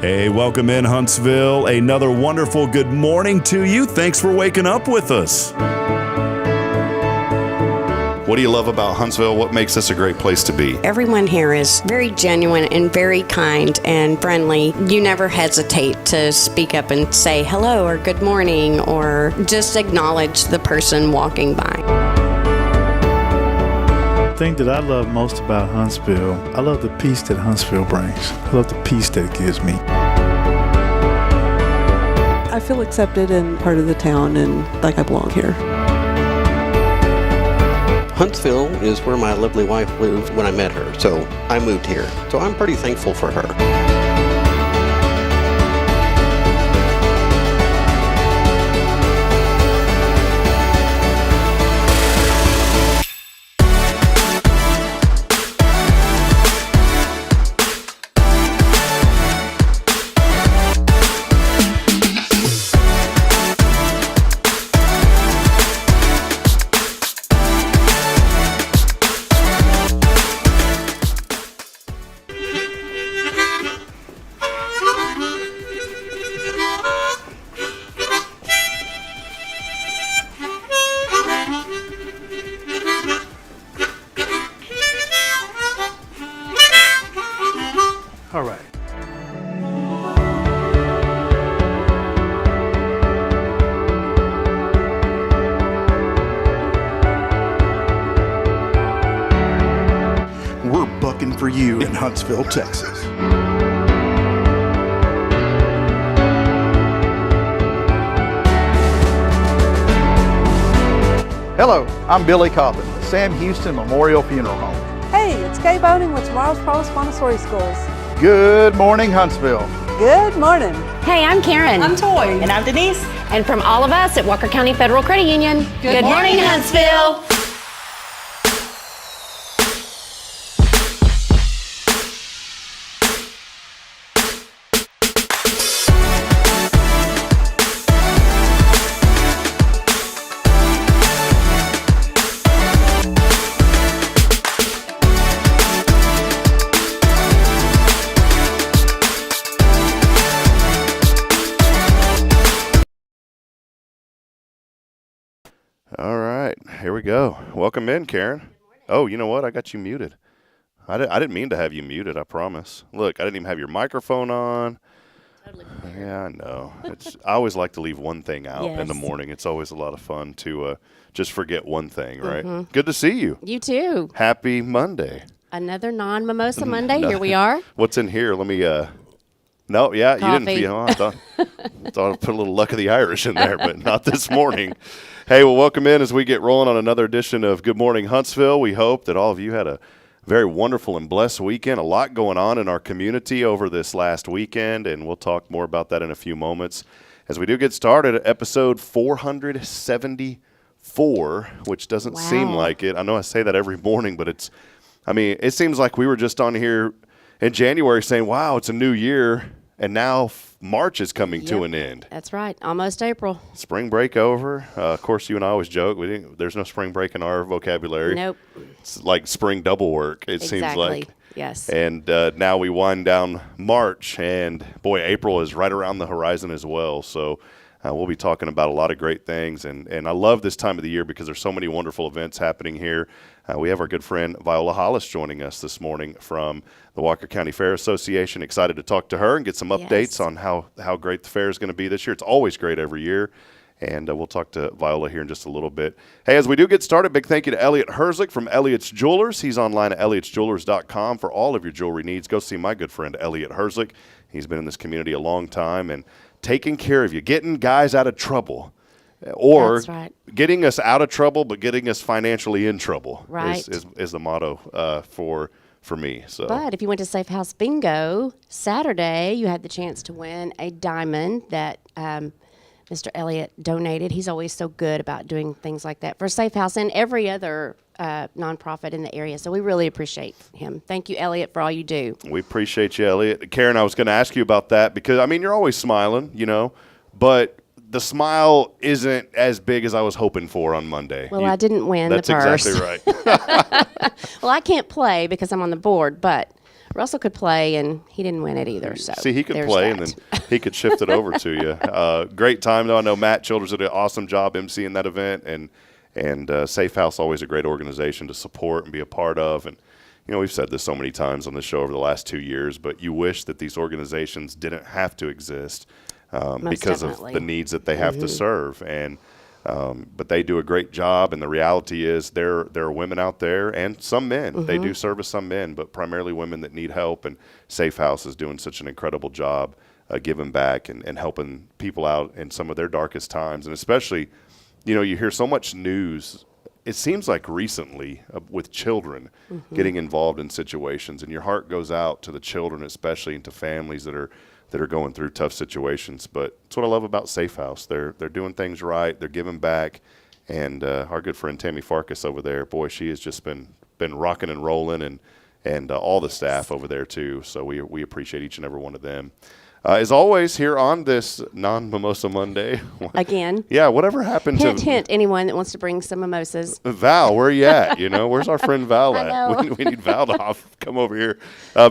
Hey, welcome in Huntsville. Another wonderful good morning to you. Thanks for waking up with us. What do you love about Huntsville? What makes this a great place to be? Everyone here is very genuine and very kind and friendly. You never hesitate to speak up and say hello or good morning or just acknowledge the person walking by. The thing that I love most about Huntsville, I love the peace that Huntsville brings. I love the peace that it gives me. I feel accepted and part of the town and like I belong here. Huntsville is where my lovely wife lived when I met her, so I moved here. So I'm pretty thankful for her. you in Huntsville, Texas. Hello, I'm Billy Cobbin, Sam Houston Memorial Funeral Home. Hey, it's Kay Boning with Tomorrow's Promise Montessori Schools. Good morning, Huntsville. Good morning. Hey, I'm Karen. I'm Toy. And I'm Denise. And from all of us at Walker County Federal Credit Union, Good morning, Huntsville. All right, here we go. Welcome in, Karen. Oh, you know what? I got you muted. I didn't mean to have you muted, I promise. Look, I didn't even have your microphone on. Totally. Yeah, I know. I always like to leave one thing out in the Yes. morning. It's always a lot of fun to just forget one thing, right? Good to see you. You too. Happy Monday. Another non-mimosa Monday. Here we are. What's in here? Let me no, yeah, you Coffee. didn't feel. I thought I'd put a little Luck of the Irish in there, but not this morning. Hey, well, welcome in as we get rolling on another edition of Good Morning Huntsville. We hope that all of you had a very wonderful and blessed weekend. A lot going on in our community over this last weekend, and we'll talk more about that in a few moments. As we do get started at episode 474, which doesn't seem like it. I know I say that every morning, but it seems like we were just on here in January saying, wow, it's a new year. And now March is coming to an end. That's right. Almost April. Spring break over. Of course, you and I always joke. There's no spring break in our vocabulary. Nope. It's like spring double work, it seems like. Yes. And now we wind down March. And, boy, April is right around the horizon as well. So we'll be talking about a lot of great things. And I love this time of the year because there's so many wonderful events happening here. We have our good friend Viola Hollis joining us this morning from the Walker County Fair Association. Excited to talk to her and get some updates on how great the fair is going to be this year. It's always great every year. And we'll talk to Viola here in just a little bit. Hey, as we do get started, big thank you to Elliot Herzlich from Elliot's Jewelers. He's online at elliotsjewelers.com for all of your jewelry needs. Go see my good friend Elliot Herzlich. He's been in this community a long time and taking care of you, getting guys out of trouble. Or getting us out of trouble, but getting us financially in trouble is the motto for me. So, but if you went to Safe House Bingo Saturday, you had the chance to win a diamond that Mr. Elliott donated. He's always so good about doing things like that for Safe House and every other nonprofit in the area. So we really appreciate him. Thank you, Elliott, for all you do. We appreciate you, Elliott. Karen, I was going to ask you about that because, you're always smiling, but the smile isn't as big as I was hoping for on Monday. Well, I didn't win the purse. That's exactly right. Well, I can't play because I'm on the board, but Russell could play, and he didn't win it either. So see, he could play, and then he could shift it over to you. Great time, though. I know Matt Childers did an awesome job emceeing that event, and Safe House, always a great organization to support and be a part of. And, we've said this so many times on the show over the last 2 years, but you wish that these organizations didn't have to exist. Because of the needs that they have to serve. And but they do a great job, and the reality is there are women out there and some men. They do service some men, but primarily women that need help, and Safe House is doing such an incredible job giving back and helping people out in some of their darkest times. And especially, you hear so much news, it seems like recently, with children getting involved in situations, and your heart goes out to the children, especially, and to families that are going through tough situations. But that's what I love about Safe House. They're doing things right. They're giving back. And our good friend Tammy Farkas over there, boy, she has just been rocking and rolling, and all the staff over there too. So we appreciate each and every one of them. As always, here on this non-Mimosa Monday. Again. Yeah, whatever happened hint, anyone that wants to bring some mimosas. Val, where are you at? Where's our friend Val at? We need Val to come over here.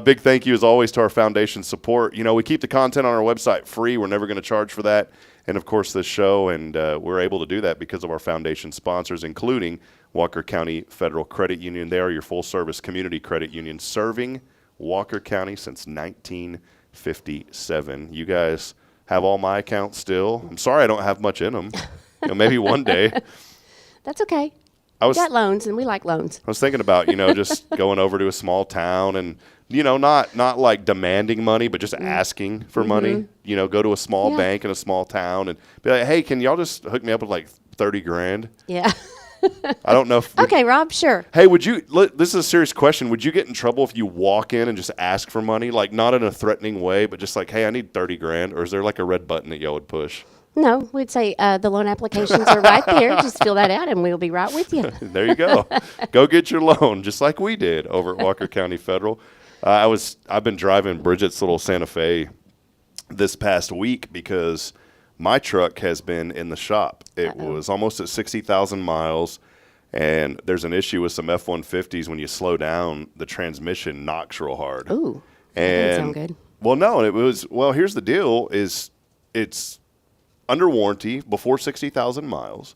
Big thank you, as always, to our foundation support. We keep the content on our website free. We're never going to charge for that. And, of course, this show, and we're able to do that because of our foundation sponsors, including Walker County Federal Credit Union. They are your full-service community credit union serving Walker County since 1957. You guys have all my accounts still. I'm sorry I don't have much in them. Maybe one day. That's okay. We got loans, and we like loans. I was thinking about, just going over to a small town and, not like demanding money, but just asking for money. Go to a small bank in a small town and be like, hey, can y'all just hook me up with like $30,000? Yeah. I don't know if okay, Rob, sure. Hey, this is a serious question. Would you get in trouble if you walk in and just ask for money? Like, not in a threatening way, but just like, hey, I need $30,000. Or is there like a red button that y'all would push? No, we'd say the loan applications are right there. Just fill that out, and we'll be right with you. There you go. Go get your loan, just like we did over at Walker County Federal. I've been driving Bridget's little Santa Fe this past week because my truck has been in the shop. It was almost at 60,000 miles, and there's an issue with some F-150s. When you slow down, the transmission knocks real hard. Ooh, that doesn't sound good. Well, no, here's the deal, is it's under warranty before 60,000 miles,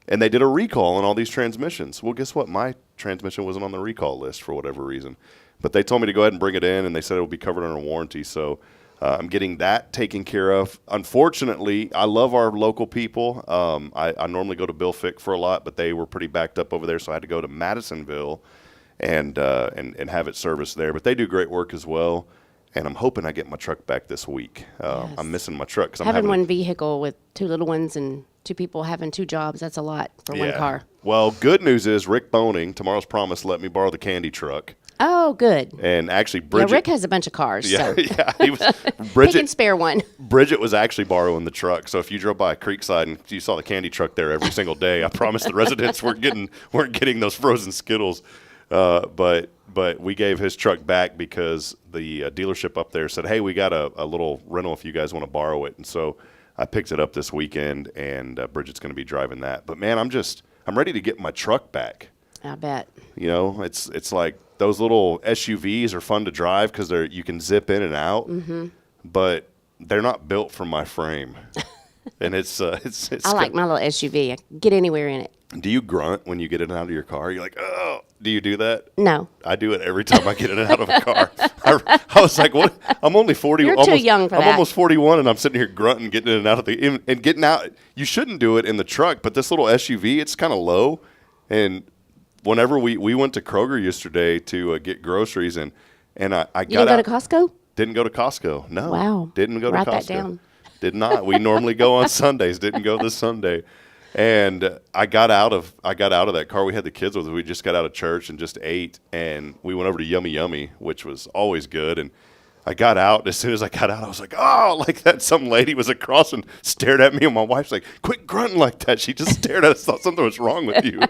and they did a recall on all these transmissions. Well, guess what? My transmission wasn't on the recall list for whatever reason. But they told me to go ahead and bring it in, and they said it will be covered under warranty. So I'm getting that taken care of. Unfortunately, I love our local people. I normally go to Bill Fick for a lot, but they were pretty backed up over there, so I had to go to Madisonville and have it serviced there. But they do great work as well, and I'm hoping I get my truck back this week. Yes. I'm missing my truck. Cause having one vehicle with two little ones and two people having two jobs, that's a lot for one car. Well, good news is Rick Boning, Tomorrow's Promise, let me borrow the candy truck. Oh, good. And actually, Bridget. Yeah, Rick has a bunch of cars. Yeah, so. yeah. Bridget he can spare one. Bridget was actually borrowing the truck. So if you drove by Creekside and you saw the candy truck there every single day, I promise the residents weren't getting those frozen Skittles. But we gave his truck back because the dealership up there said, hey, we got a little rental if you guys want to borrow it. And so I picked it up this weekend, and Bridget's going to be driving that. But man, I'm ready to get my truck back. I bet. It's like those little SUVs are fun to drive because you can zip in and out, but they're not built for my frame. And it's I like my little SUV. I can get anywhere in it. Do you grunt when you get in and out of your car? You're like, oh, do you do that? No. I do it every time I get in and out of a car. I was like, what? I'm only 40. You're too young for that. I'm almost 41, and I'm sitting here grunting, getting in and out of and getting out. You shouldn't do it in the truck, but this little SUV, it's kind of low. And whenever we went to Kroger yesterday to get groceries, and I got out. You didn't go to Costco? Didn't go to Costco. No. Wow. Didn't go Write to Costco. that down. Did not. We normally go on Sundays. Didn't go this Sunday. And I got out of that car. We had the kids with us. We just got out of church and just ate, and we went over to Yummy Yummy, which was always good. And I got out, and as soon as I got out, I was like, oh, like that. Some lady was across and stared at me, and my wife's like, quit grunting like that. She just stared at us, thought something was wrong with you.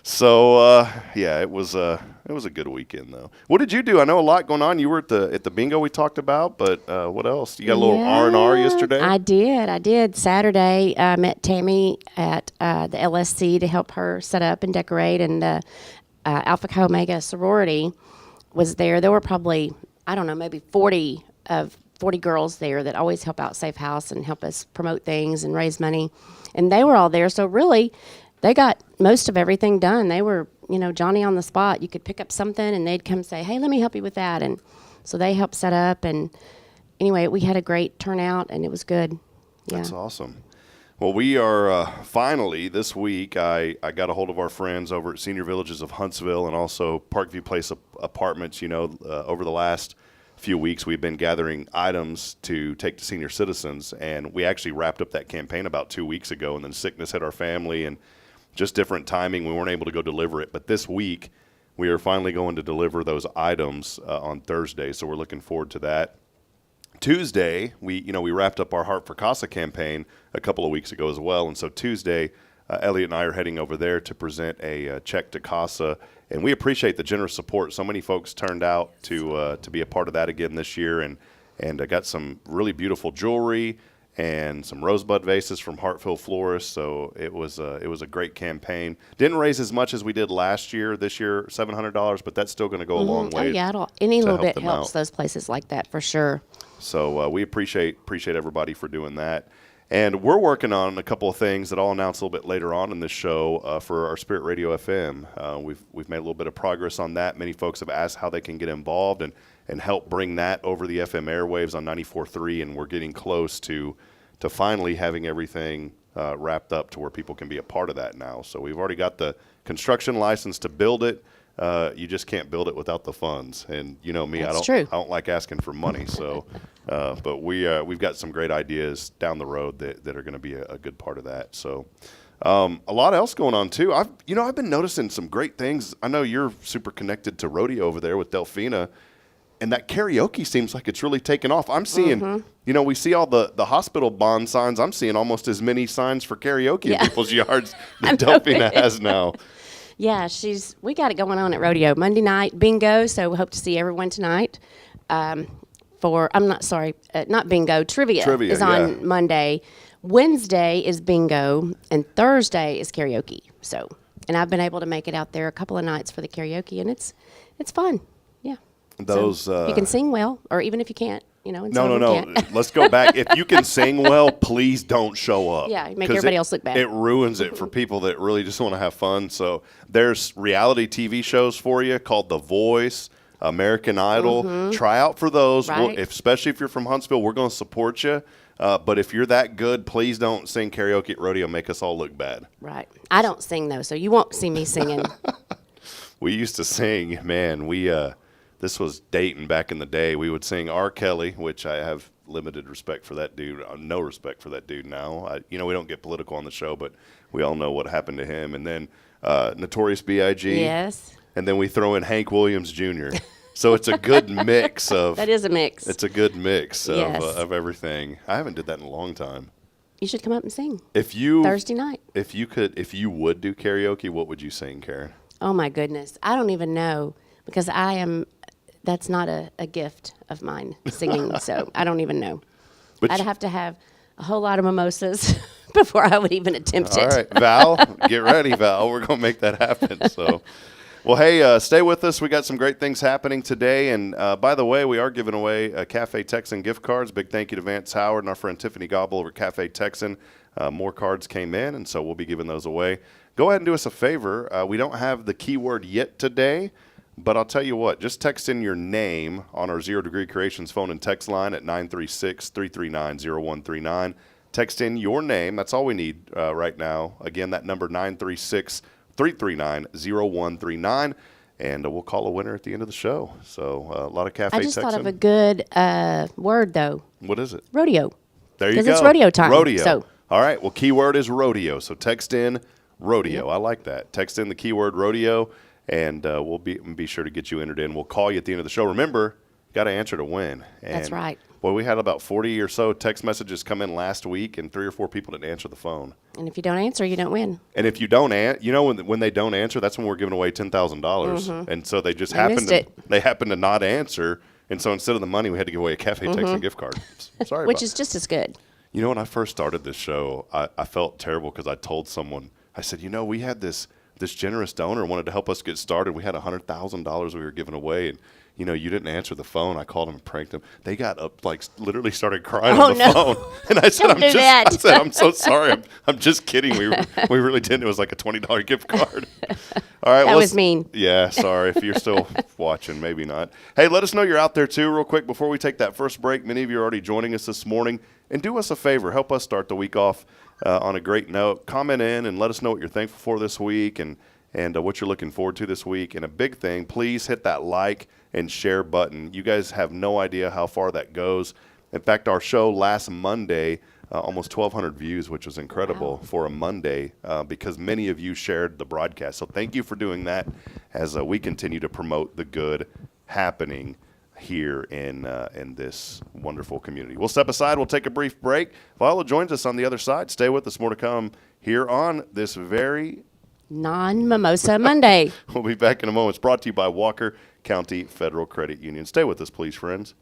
So it was a good weekend though. What did you do? I know a lot going on. You were at the bingo we talked about, but what else? You got a little R&R yesterday? I did. Saturday, I met Tammy at the LSC to help her set up and decorate, and Alpha Chi Omega sorority was there. There were probably, I don't know, maybe 40 girls there that always help out Safe House and help us promote things and raise money, and they were all there. So really, they got most of everything done. They were, Johnny on the spot. You could pick up something, and they'd come say, hey, let me help you with that. And so they helped set up. And anyway, we had a great turnout, and it was good. Yeah. That's awesome. Well, we are finally this week, I got a hold of our friends over at Senior Villages of Huntsville and also Parkview Place Apartments. Over the last few weeks, we've been gathering items to take to senior citizens. And we actually wrapped up that campaign about 2 weeks ago, and then sickness hit our family and just different timing. We weren't able to go deliver it. But this week, we are finally going to deliver those items on Thursday, so we're looking forward to that. Tuesday, we wrapped up our Heart for Casa campaign a couple of weeks ago as well. And so Tuesday, Elliot and I are heading over there to present a check to Casa. And we appreciate the generous support. So many folks turned out to be a part of that again this year. And I got some really beautiful jewelry and some rosebud vases from Hartfield Florists. So it was a great campaign. Didn't raise as much as we did last year. This year, $700, but that's still going to go a long way. Oh yeah, any little bit helps those places like that for sure. So we appreciate everybody for doing that. And we're working on a couple of things that I'll announce a little bit later on in this show for our Spirit Radio FM. We've made a little bit of progress on that. Many folks have asked how they can get involved and help bring that over the FM airwaves on 94.3, and we're getting close to finally having everything wrapped up to where people can be a part of that now. So we've already got the construction license to build it. You just can't build it without the funds. And you know me, That's I don't like asking for money. So, but we've got some great ideas down the road that are going to be a good part of that. So, a lot else going on too. I've been noticing some great things. I know you're super connected to rodeo over there with Delphina, and that karaoke seems like it's really taken off. I'm seeing, we see all the hospital bond signs. I'm seeing almost as many signs for karaoke in people's yards that Delphina has now. Yeah, we got it going on at rodeo. Monday night, bingo, so we hope to see everyone tonight. Not bingo, trivia is on Monday. Wednesday is bingo, and Thursday is karaoke. So, and I've been able to make it out there a couple of nights for the karaoke, and it's fun. Yeah. Those so you can sing well, or even if you can't, and No. Let's go back. If you can sing well, please don't show up. Yeah, make everybody else look bad. It ruins it for people that really just want to have fun. So there's reality TV shows for you called The Voice, American Idol. Try out for those. Right. Especially if you're from Huntsville, we're going to support you. But if you're that good, please don't sing karaoke at rodeo. Make us all look bad. Right. I don't sing, though, so you won't see me singing. We used to sing, man. This was Dayton back in the day. We would sing R. Kelly, which I have limited respect for that dude. No respect for that dude now. We don't get political on the show, but we all know what happened to him. And then Notorious B.I.G. Yes. And then we throw in Hank Williams Jr. So it's a good mix of. That is a mix. It's a good mix Yes. of everything. I haven't did that in a long time. You should come up and sing. Thursday night. If you would do karaoke, what would you sing, Karen? Oh my goodness, I don't even know because that's not a gift of mine, singing, so I don't even know. But I'd have to have a whole lot of mimosas before I would even attempt it. All right, Val, get ready, Val. We're going to make that happen. So, well, hey, stay with us. We got some great things happening today. And by the way, we are giving away Cafe Texan gift cards. Big thank you to Vance Howard and our friend Tiffany Gobble over at Cafe Texan. More cards came in, and so we'll be giving those away. Go ahead and do us a favor. We don't have the keyword yet today. But I'll tell you what, just text in your name on our Zero Degree Creations phone and text line at 936-339-0139. Text in your name. That's all we need right now. Again, that number 936-339-0139. And we'll call a winner at the end of the show. So a lot of Cafe Texan. I just thought of a good word, though. What is it? Rodeo. There you go. Because it's rodeo time. Rodeo. So. All right. Well, keyword is rodeo. So text in rodeo. Yep. I like that. Text in the keyword rodeo. And we'll be sure to get you entered in. We'll call you at the end of the show. Remember, you got to answer to win. And that's right. Boy, we had about 40 or so text messages come in last week, and 3 or 4 people didn't answer the phone. And if you don't answer, you don't win. And if you don't when they don't answer, that's when we're giving away $10,000. And so they just happen to not answer. And so instead of the money, we had to give away a Cafe Texan gift card. Sorry, which is just as good. When I first started this show, I felt terrible because I told someone, I said, we had this generous donor wanted to help us get started. We had $100,000 we were giving away, and you didn't answer the phone. I called them and pranked them. They got up, literally started crying on the phone. And I said, I'm so sorry. I'm just kidding. We really didn't. It was like a $20 gift card. All right, that was mean. Yeah, sorry. If you're still watching, maybe not. Hey, let us know you're out there too, real quick, before we take that first break. Many of you are already joining us this morning, and do us a favor. Help us start the week off on a great note. Comment in and let us know what you're thankful for this week and what you're looking forward to this week. And a big thing, please hit that like and share button. You guys have no idea how far that goes. In fact, our show last Monday, almost 1,200 views, which was incredible for a Monday because many of you shared the broadcast. So thank you for doing that as we continue to promote the good happening here in this wonderful community. We'll step aside. We'll take a brief break. Viola joins us on the other side. Stay with us. More to come here on this very non-Mimosa Monday. We'll be back in a moment. It's brought to you by Walker County Federal Credit Union. Stay with us, please, friends.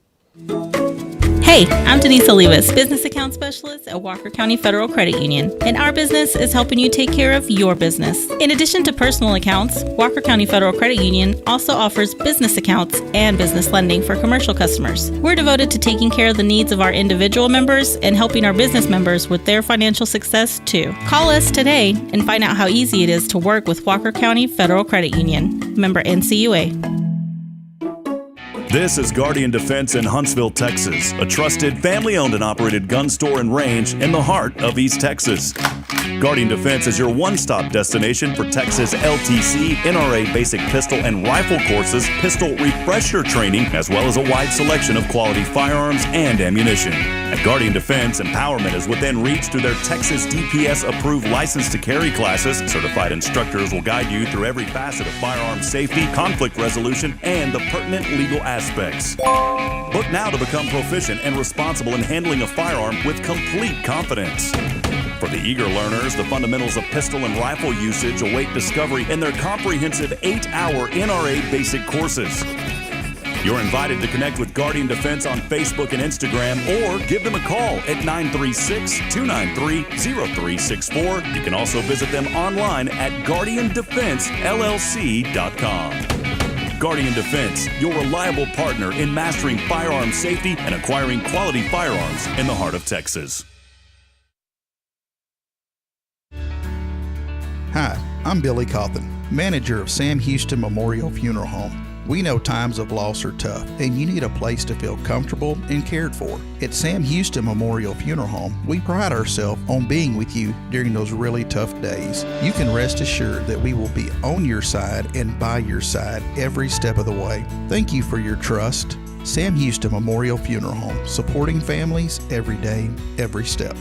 Hey, I'm Denise Olivas, Business Account Specialist at Walker County Federal Credit Union, and our business is helping you take care of your business. In addition to personal accounts, Walker County Federal Credit Union also offers business accounts and business lending for commercial customers. We're devoted to taking care of the needs of our individual members and helping our business members with their financial success, too. Call us today and find out how easy it is to work with Walker County Federal Credit Union. Member NCUA. This is Guardian Defense in Huntsville, Texas, a trusted family-owned and operated gun store and range in the heart of East Texas. Guardian Defense is your one-stop destination for Texas LTC, NRA basic pistol and rifle courses, pistol refresher training, as well as a wide selection of quality firearms and ammunition. At Guardian Defense, empowerment is within reach through their Texas DPS-approved license to carry classes. Certified instructors will guide you through every facet of firearm safety, conflict resolution, and the pertinent legal aspects. Book now to become proficient and responsible in handling a firearm with complete confidence. For the eager learners, the fundamentals of pistol and rifle usage await discovery in their comprehensive 8-hour NRA basic courses. You're invited to connect with Guardian Defense on Facebook and Instagram, or give them a call at 936-293-0364. You can also visit them online at guardiandefensellc.com. Guardian Defense, your reliable partner in mastering firearm safety and acquiring quality firearms in the heart of Texas. Hi, I'm Billy Cawthon, manager of Sam Houston Memorial Funeral Home. We know times of loss are tough, and you need a place to feel comfortable and cared for. At Sam Houston Memorial Funeral Home, we pride ourselves on being with you during those really tough days. You can rest assured that we will be on your side and by your side every step of the way. Thank you for your trust. Sam Houston Memorial Funeral Home, supporting families every day, every step.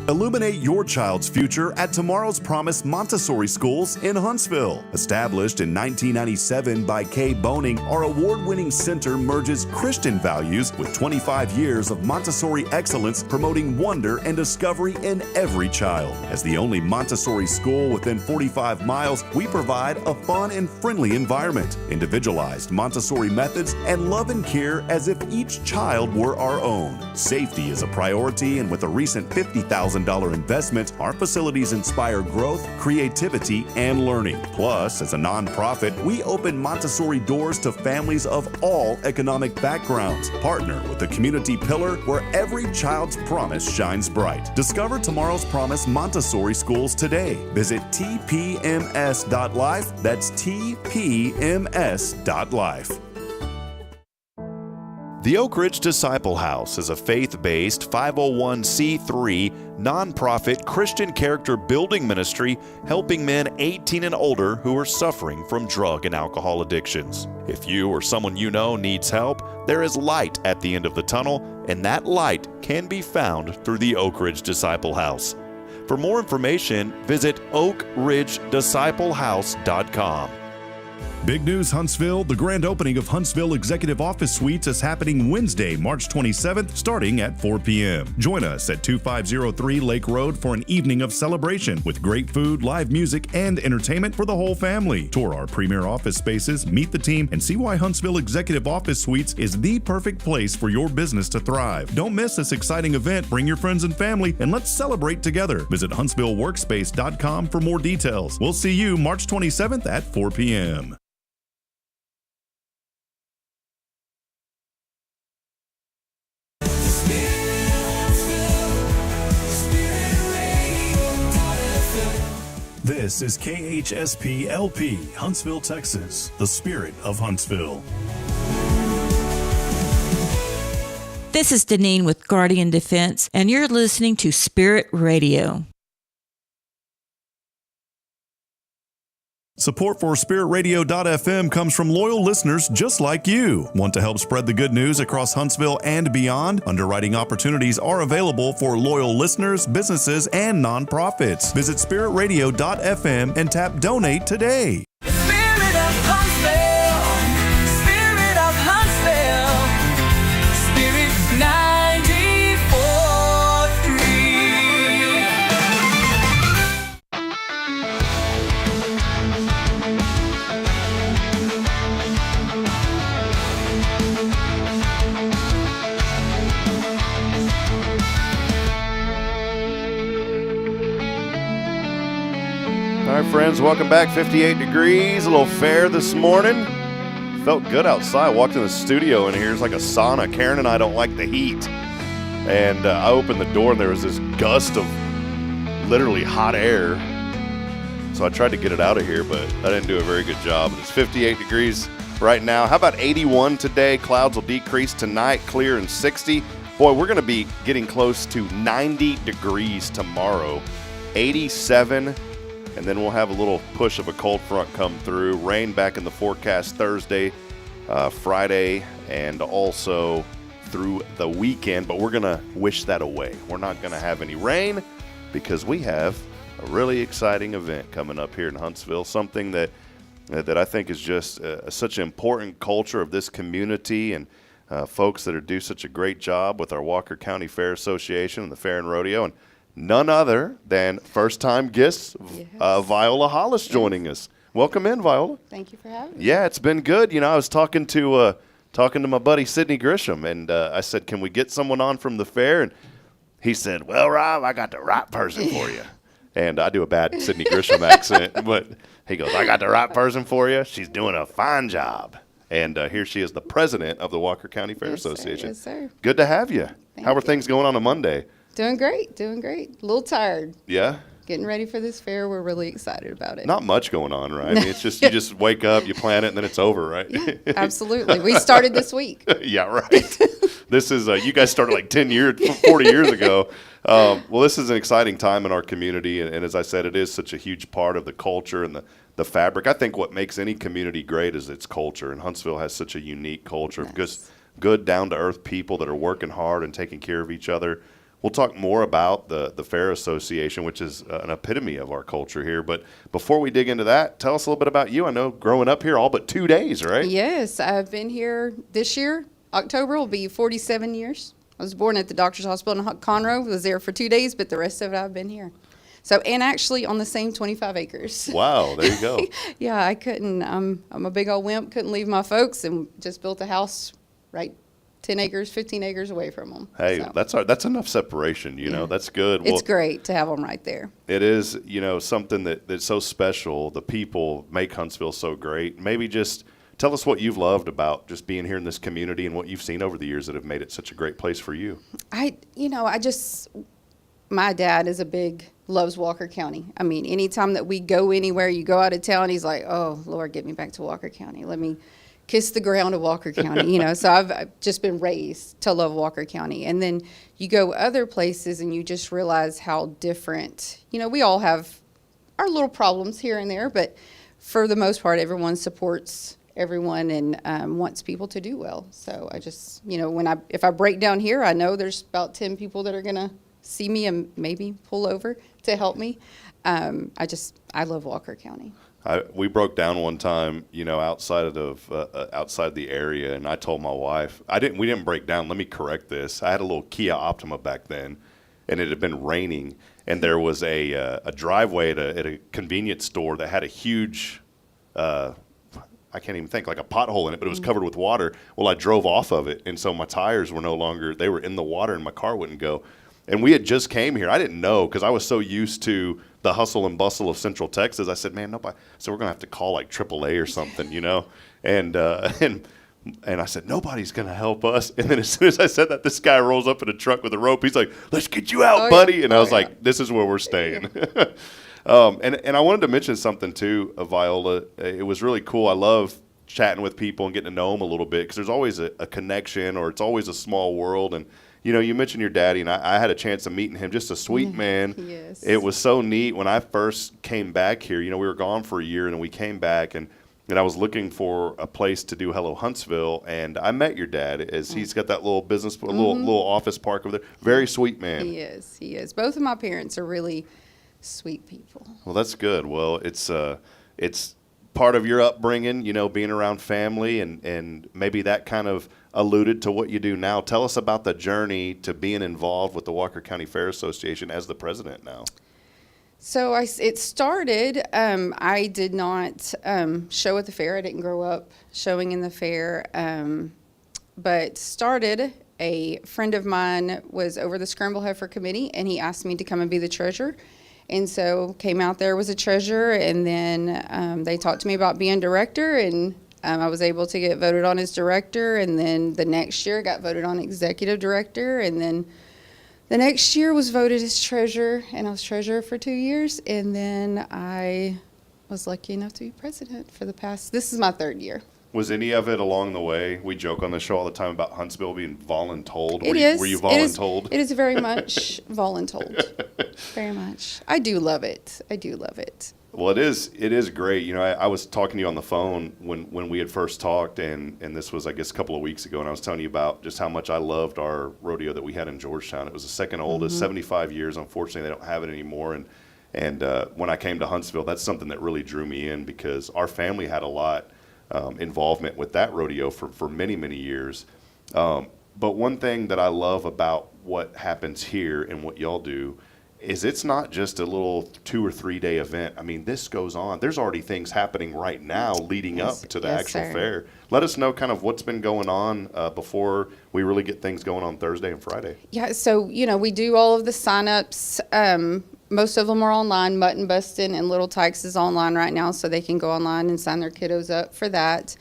Illuminate your child's future at Tomorrow's Promise Montessori Schools in Huntsville. Established in 1997 by Kay Boning, our award-winning center merges Christian values with 25 years of Montessori excellence, promoting wonder and discovery in every child. As the only Montessori school within 45 miles, we provide a fun and friendly environment, individualized Montessori methods, and love and care as if each child were our own. Safety is a priority, and with a recent $50,000 investment, our facilities inspire growth, creativity, and learning. Plus, as a nonprofit, we open Montessori doors to families of all economic backgrounds. Partner with the community pillar where every child's promise shines bright. Discover Tomorrow's Promise Montessori Schools today. Visit tpms.life. That's tpms.life. The Oak Ridge Disciple House is a faith-based 501c3 nonprofit Christian character building ministry helping men 18 and older who are suffering from drug and alcohol addictions. If you or someone you know needs help, there is light at the end of the tunnel, and that light can be found through the Oak Ridge Disciple House. For more information, visit oakridgedisciplehouse.com. Big news, Huntsville. The grand opening of Huntsville Executive Office Suites is happening Wednesday, March 27th, starting at 4 p.m. Join us at 2503 Lake Road for an evening of celebration with great food, live music, and entertainment for the whole family. Tour our premier office spaces, meet the team, and see why Huntsville Executive Office Suites is the perfect place for your business to thrive. Don't miss this exciting event. Bring your friends and family, and let's celebrate together. Visit HuntsvilleWorkspace.com for more details. We'll see you March 27th at 4 p.m. This is KHSP LP, Huntsville, Texas, the spirit of Huntsville. This is Deneen with Guardian Defense, and you're listening to Spirit Radio. Support for SpiritRadio.fm comes from loyal listeners just like you. Want to help spread the good news across Huntsville and beyond? Underwriting opportunities are available for loyal listeners, businesses, and nonprofits. Visit SpiritRadio.fm and tap Donate today. Spirit of Huntsville, Spirit of Huntsville, Spirit 94.3. All right, friends, welcome back. 58 degrees, a little fair this morning. Felt good outside. Walked in the studio, and here's like a sauna. Karen and I don't like the heat. And I opened the door, and there was this gust of literally hot air. So I tried to get it out of here, but I didn't do a very good job. It's 58 degrees right now. How about 81 today? Clouds will decrease tonight, clear and 60. Boy, we're going to be getting close to 90 degrees tomorrow, 87, and then we'll have a little push of a cold front come through. Rain back in the forecast Thursday, Friday, and also through the weekend, but we're going to wish that away. We're not going to have any rain because we have a really exciting event coming up here in Huntsville, something that I think is just such an important culture of this community, and folks that do such a great job with our Walker County Fair Association and the Fair and Rodeo, and none other than first-time guest Viola Hollis joining us. Welcome in, Viola. Thank you for having me. Yeah, it's been good. I was talking to my buddy Sidney Grisham, and I said, can we get someone on from the fair? And he said, well, Rob, I got the right person for you. And I do a bad Sidney Grisham accent, but he goes, I got the right person for you. She's doing a fine job. And here she is, the president of the Walker County Fair Association. Yes, sir. Good to have you. How are things going on a Monday? Doing great. A little tired. Yeah? Getting ready for this fair. We're really excited about it. Not much going on, right? I mean, it's just you just wake up, you plan it, and then it's over, right? Absolutely. We started this week. Yeah, right. This is you guys started like 40 years ago. Well, this is an exciting time in our community, and as I said, it is such a huge part of the culture and the fabric. I think what makes any community great is its culture, and Huntsville has such a unique culture of just good, down-to-earth people that are working hard and taking care of each other. We'll talk more about the Fair Association, which is an epitome of our culture here. But before we dig into that, tell us a little bit about you. I know growing up here all but 2 days, right? Yes, I've been here this year. October will be 47 years. I was born at the Doctor's Hospital in Conroe. Was there for 2 days, but the rest of it I've been here. So, and actually on the same 25 acres. Wow, there you go. Yeah, I couldn't. I'm a big old wimp. Couldn't leave my folks, and just built a house right 10 acres, 15 acres away from them. Hey, so. that's enough separation, you know. That's good. It's great to have them right there. It is, something that's so special. The people make Huntsville so great. Maybe just tell us what you've loved about just being here in this community and what you've seen over the years that have made it such a great place for you. My dad is loves Walker County. I mean, anytime that we go anywhere, you go out of town, he's like, oh, Lord, get me back to Walker County. Let me kiss the ground of Walker County, So I've just been raised to love Walker County. And then you go other places and you just realize how different, we all have our little problems here and there, but for the most part, everyone supports everyone and wants people to do well. So I just, if I break down here, I know there's about 10 people that are going to see me and maybe pull over to help me. I love Walker County. We broke down one time, outside the area, and I told my wife, we didn't break down. Let me correct this. I had a little Kia Optima back then, and it had been raining, and there was a driveway at a convenience store that had a huge, I can't even think, like a pothole in it, but it was covered with water. Well, I drove off of it, and so my tires were they were in the water, and my car wouldn't go. And we had just came here. I didn't know because I was so used to the hustle and bustle of Central Texas. I said, man, nobody. So we're going to have to call like AAA or something, And I said, nobody's going to help us. And then as soon as I said that, this guy rolls up in a truck with a rope. He's like, let's get you out, buddy. Yeah. And I was like, this is where we're staying. And I wanted to mention something too, Viola. It was really cool. I love chatting with people and getting to know them a little bit because there's always a connection, or it's always a small world. And you mentioned your daddy, and I had a chance of meeting him. Just a sweet man. Yes. It was so neat when I first came back here. We were gone for a year, and we came back, and I was looking for a place to do Hello Huntsville, and I met your dad as he's got that little business, little office park over there. Very sweet man. He is. Both of my parents are really sweet people. Well, that's good. Well, it's part of your upbringing, being around family, and maybe that kind of alluded to what you do now. Tell us about the journey to being involved with the Walker County Fair Association as the president now. So it started, I did not show at the fair. I didn't grow up showing in the fair, but started. A friend of mine was over the Scramble Heifer Committee, and he asked me to come and be the treasurer. And so came out there, was a treasurer, and then they talked to me about being director, and I was able to get voted on as director, and then the next year got voted on executive director, and then the next year was voted as treasurer, and I was treasurer for 2 years, and then I was lucky enough to be president for this is my third year. Was any of it along the way? We joke on the show all the time about Huntsville being voluntold. It is. Were you It is- voluntold? It is very much voluntold. Very much. I do love it. I do love it. Well, it is great. You know, I was talking to you on the phone when we had first talked, and this was, I guess, a couple of weeks ago, and I was telling you about just how much I loved our rodeo that we had in Georgetown. It was the second oldest, 75 years. Unfortunately, they don't have it anymore. And when I came to Huntsville, that's something that really drew me in because our family had a lot involvement with that rodeo for many, many years. But one thing that I love about what happens here and what y'all do is it's not just a little 2 or 3 day event. I mean, this goes on. There's already things happening right now leading up to the actual fair. Let us know kind of what's been going on before we really get things going on Thursday and Friday. Yeah, so, we do all of the sign-ups. Most of them are online. Mutton Bustin' and Little Tykes is online right now, so they can go online and sign their kiddos up for that.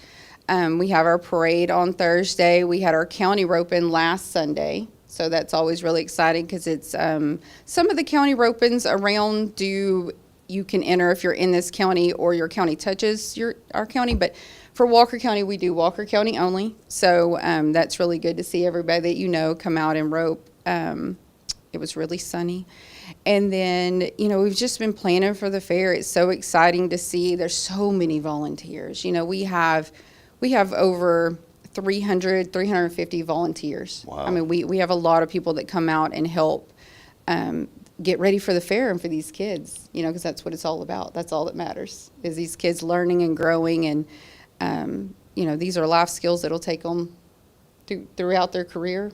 We have our parade on Thursday. We had our county roping last Sunday. So that's always really exciting because it's some of the county ropings around you can enter if you're in this county or your county touches our county. But for Walker County, we do Walker County only. So that's really good to see everybody that come out and rope. It was really sunny. And then, we've just been planning for the fair. It's so exciting to see. There's so many volunteers. We have over 350 volunteers. Wow. I mean, we have a lot of people that come out and help get ready for the fair and for these kids, because that's what it's all about. That's all that matters is these kids learning and growing. And, these are life skills that'll take them throughout their career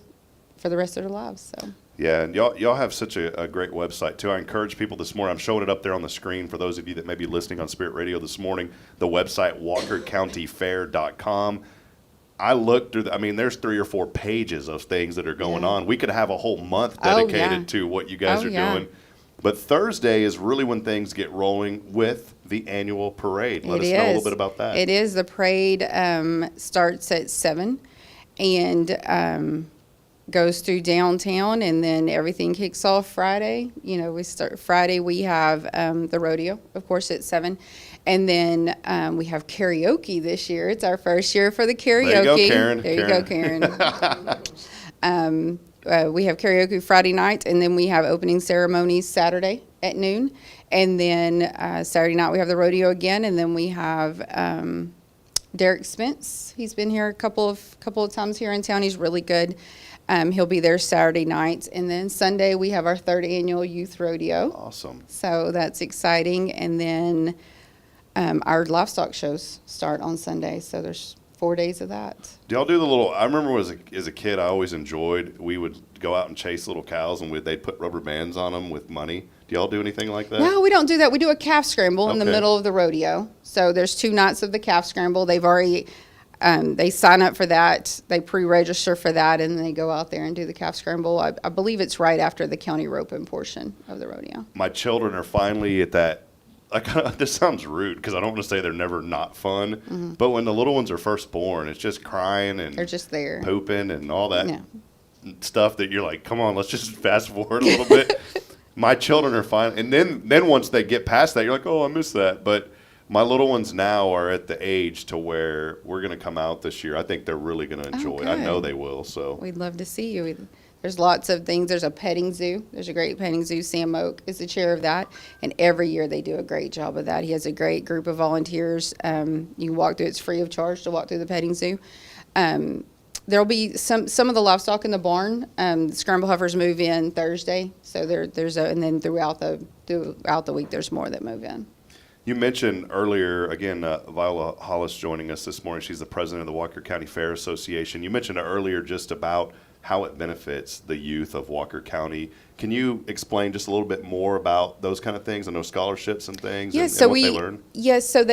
for the rest of their lives. So. Yeah, and y'all have such a great website, too. I encourage people this morning. I'm showing it up there on the screen for those of you that may be listening on Spirit Radio this morning. The website, walkercountyfair.com. I looked through there's 3 or 4 pages of things that are going on. We could have a whole month dedicated to what you guys are doing. But Thursday is really when things get rolling with the annual parade. Let us know a little bit about that. It is. The parade starts at 7 and goes through downtown, and then everything kicks off Friday. We start Friday. We have the rodeo, of course, at 7. And then we have karaoke this year. It's our first year for the karaoke. There you go, Karen. We have karaoke Friday night, and then we have opening ceremonies Saturday at noon. And then Saturday night we have the rodeo again, and then we have Derek Spence. He's been here a couple of times here in town. He's really good. He'll be there Saturday night. And then Sunday we have our 3rd annual youth rodeo. Awesome. So that's exciting. And then our livestock shows start on Sunday, so there's 4 days of that. Do y'all do the little? I remember as a kid, I always enjoyed. We would go out and chase little cows, and they'd put rubber bands on them with money. Do y'all do anything like that? No, we don't do that. We do a calf scramble in the middle of the rodeo. So there's 2 nights of the calf scramble. They've already they sign up for that. They pre-register for that, and then they go out there and do the calf scramble. I believe it's right after the county roping portion of the rodeo. My children are finally at that. This sounds rude because I don't want to say they're never not fun, but when the little ones are first born, it's just crying and they're just there, pooping and all that stuff that you're like, come on, let's just fast forward a little bit. My children are fine, and then once they get past that, you're like, oh, I miss that. But my little ones now are at the age to where we're going to come out this year. I think they're really going to enjoy it. I know they will. So we'd love to see you. There's lots of things. There's a petting zoo. There's a great petting zoo. Sam Oak is the chair of that. And every year they do a great job of that. He has a great group of volunteers. You can walk through. It's free of charge to walk through the petting zoo. There'll be some of the livestock in the barn. The scramble heifers move in Thursday. So and then throughout the week there's more that move in. You mentioned earlier, again, Viola Hollis joining us this morning. She's the president of the Walker County Fair Association. You mentioned earlier just about how it benefits the youth of Walker County. Can you explain just a little bit more about those kind of things? I know scholarships and things and what they learn. Yes, so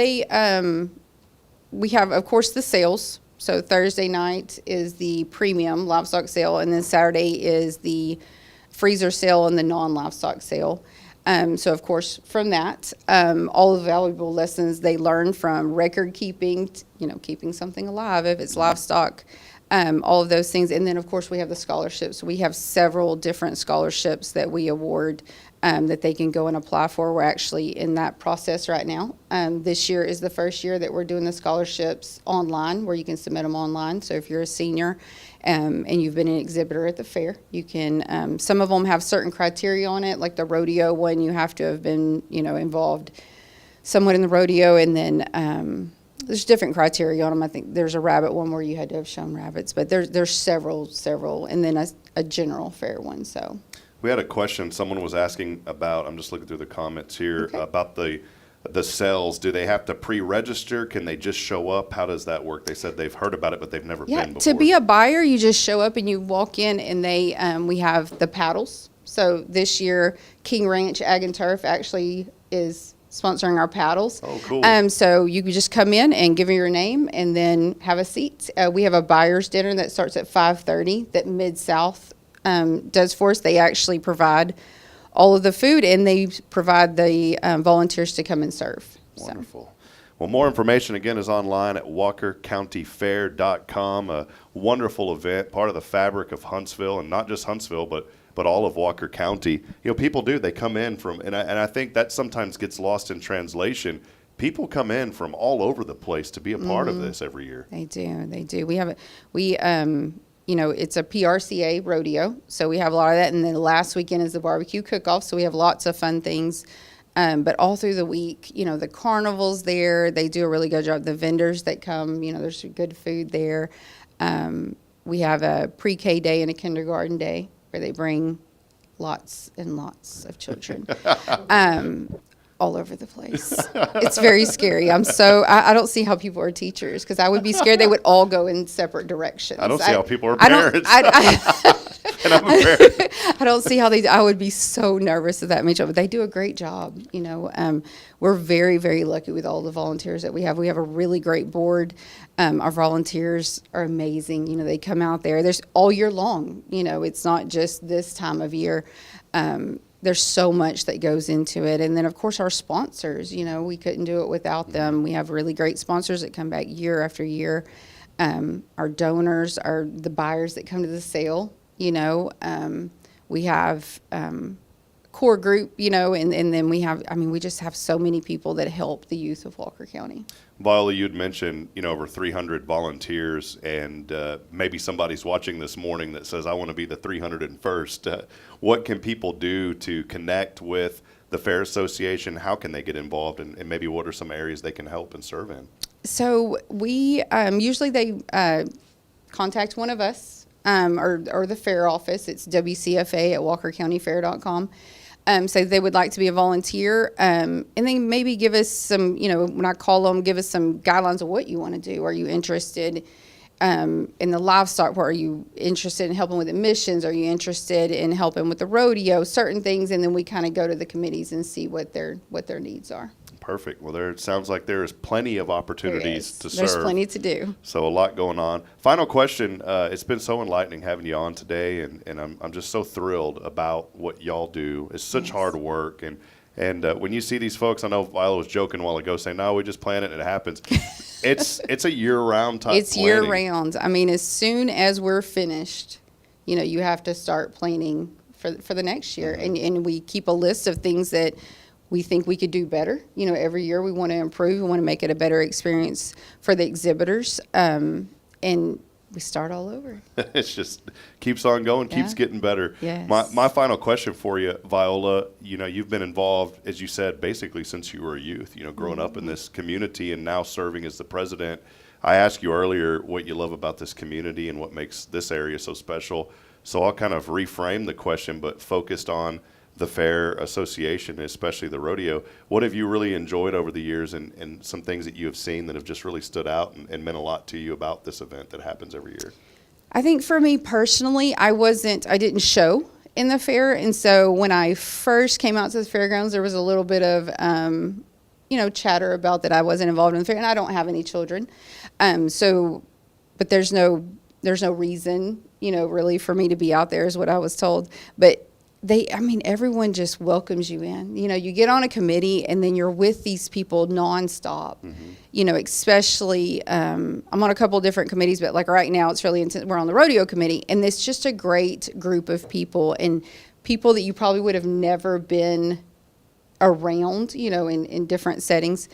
we have, of course, the sales. So Thursday night is the premium livestock sale, and then Saturday is the freezer sale and the non-livestock sale. So, of course, from that, all the valuable lessons they learn from record keeping, keeping something alive if it's livestock, all of those things. And then, of course, we have the scholarships. We have several different scholarships that we award that they can go and apply for. We're actually in that process right now. This year is the first year that we're doing the scholarships online, where you can submit them online. So if you're a senior and you've been an exhibitor at the fair, you can, some of them have certain criteria on it, like the rodeo one, you have to have been, involved somewhat in the rodeo, and then there's different criteria on them. I think there's a rabbit one where you had to have shown rabbits, but there's several, and then a general fair one, so. We had a question someone was asking about, I'm just looking through the comments here, about the sales. Do they have to pre-register? Can they just show up? How does that work? They said they've heard about it, but they've never been before. To be a buyer, you just show up and you walk in, and we have the paddles. So this year, King Ranch Ag and Turf actually is sponsoring our paddles. Oh, cool. So you can just come in and give them your name and then have a seat. We have a buyer's dinner that starts at 5:30 that Mid-South does for us. They actually provide all of the food, and they provide the volunteers to come and serve. Wonderful. Well, more information, again, is online at walkercountyfair.com. A wonderful event, part of the fabric of Huntsville, and not just Huntsville, but all of Walker County. People do. They come in from, and I think that sometimes gets lost in translation. People come in from all over the place to be a part of this every year. They do. It's a PRCA rodeo, so we have a lot of that. And then the last weekend is the barbecue cook-off, so we have lots of fun things. But all through the week, the carnival's there. They do a really good job. The vendors that come, there's good food there. We have a pre-K day and a kindergarten day where they bring lots and lots of children. All over the place. It's very scary. I don't see how people are teachers, because I would be scared they would all go in separate directions. I don't see how people are parents. And I'm a parent. I don't see how I would be so nervous of that many children, but they do a great job. We're very, very lucky with all the volunteers that we have. We have a really great board. Our volunteers are amazing. They come out there. There's all year long. It's not just this time of year. There's so much that goes into it. And then, of course, our sponsors, we couldn't do it without them. We have really great sponsors that come back year after year. Our donors are the buyers that come to the sale, we have core group, and then we have, we just have so many people that help the youth of Walker County. Viola, you'd mentioned, over 300 volunteers, and maybe somebody's watching this morning that says, I want to be the 301st. What can people do to connect with the Fair Association? How can they get involved, and maybe what are some areas they can help and serve in? So we, usually they contact one of us or the fair office. It's wcfa@walkercountyfair.com. Say they would like to be a volunteer, and then maybe give us some, when I call them, give us some guidelines of what you want to do. Are you interested in the livestock? Are you interested in helping with admissions? Are you interested in helping with the rodeo? Certain things, and then we kind of go to the committees and see what their needs are. Perfect. Well, it sounds like there is plenty of opportunities to serve. There's plenty to do. So a lot going on. Final question. It's been so enlightening having you on today, and I'm just so thrilled about what y'all do. It's such hard work, and when you see these folks, I know Viola was joking a while ago saying, no, we just plan it and it happens. It's a year-round type It's planning. year-round. As soon as we're finished, you have to start planning for the next year, and we keep a list of things that we think we could do better. Every year we want to improve. We want to make it a better experience for the exhibitors. And we start all over. It's just keeps on going, keeps getting better. Yes. My final question for you, Viola, you've been involved, as you said, basically since you were a youth, growing up in this community and now serving as the president. I asked you earlier what you love about this community and what makes this area so special. So I'll kind of reframe the question, but focused on the Fair Association, especially the rodeo. What have you really enjoyed over the years, and some things that you have seen that have just really stood out and meant a lot to you about this event that happens every year? I think for me personally, I didn't show in the fair. And so when I first came out to the fairgrounds, there was a little bit of, chatter about that I wasn't involved in the fair, and I don't have any children. But there's no reason, really for me to be out there is what I was told. But everyone just welcomes you in. You get on a committee and then you're with these people nonstop. Especially, I'm on a couple of different committees, but like right now it's really intense. We're on the rodeo committee, and it's just a great group of people, and people that you probably would have never been around, you know, in different settings.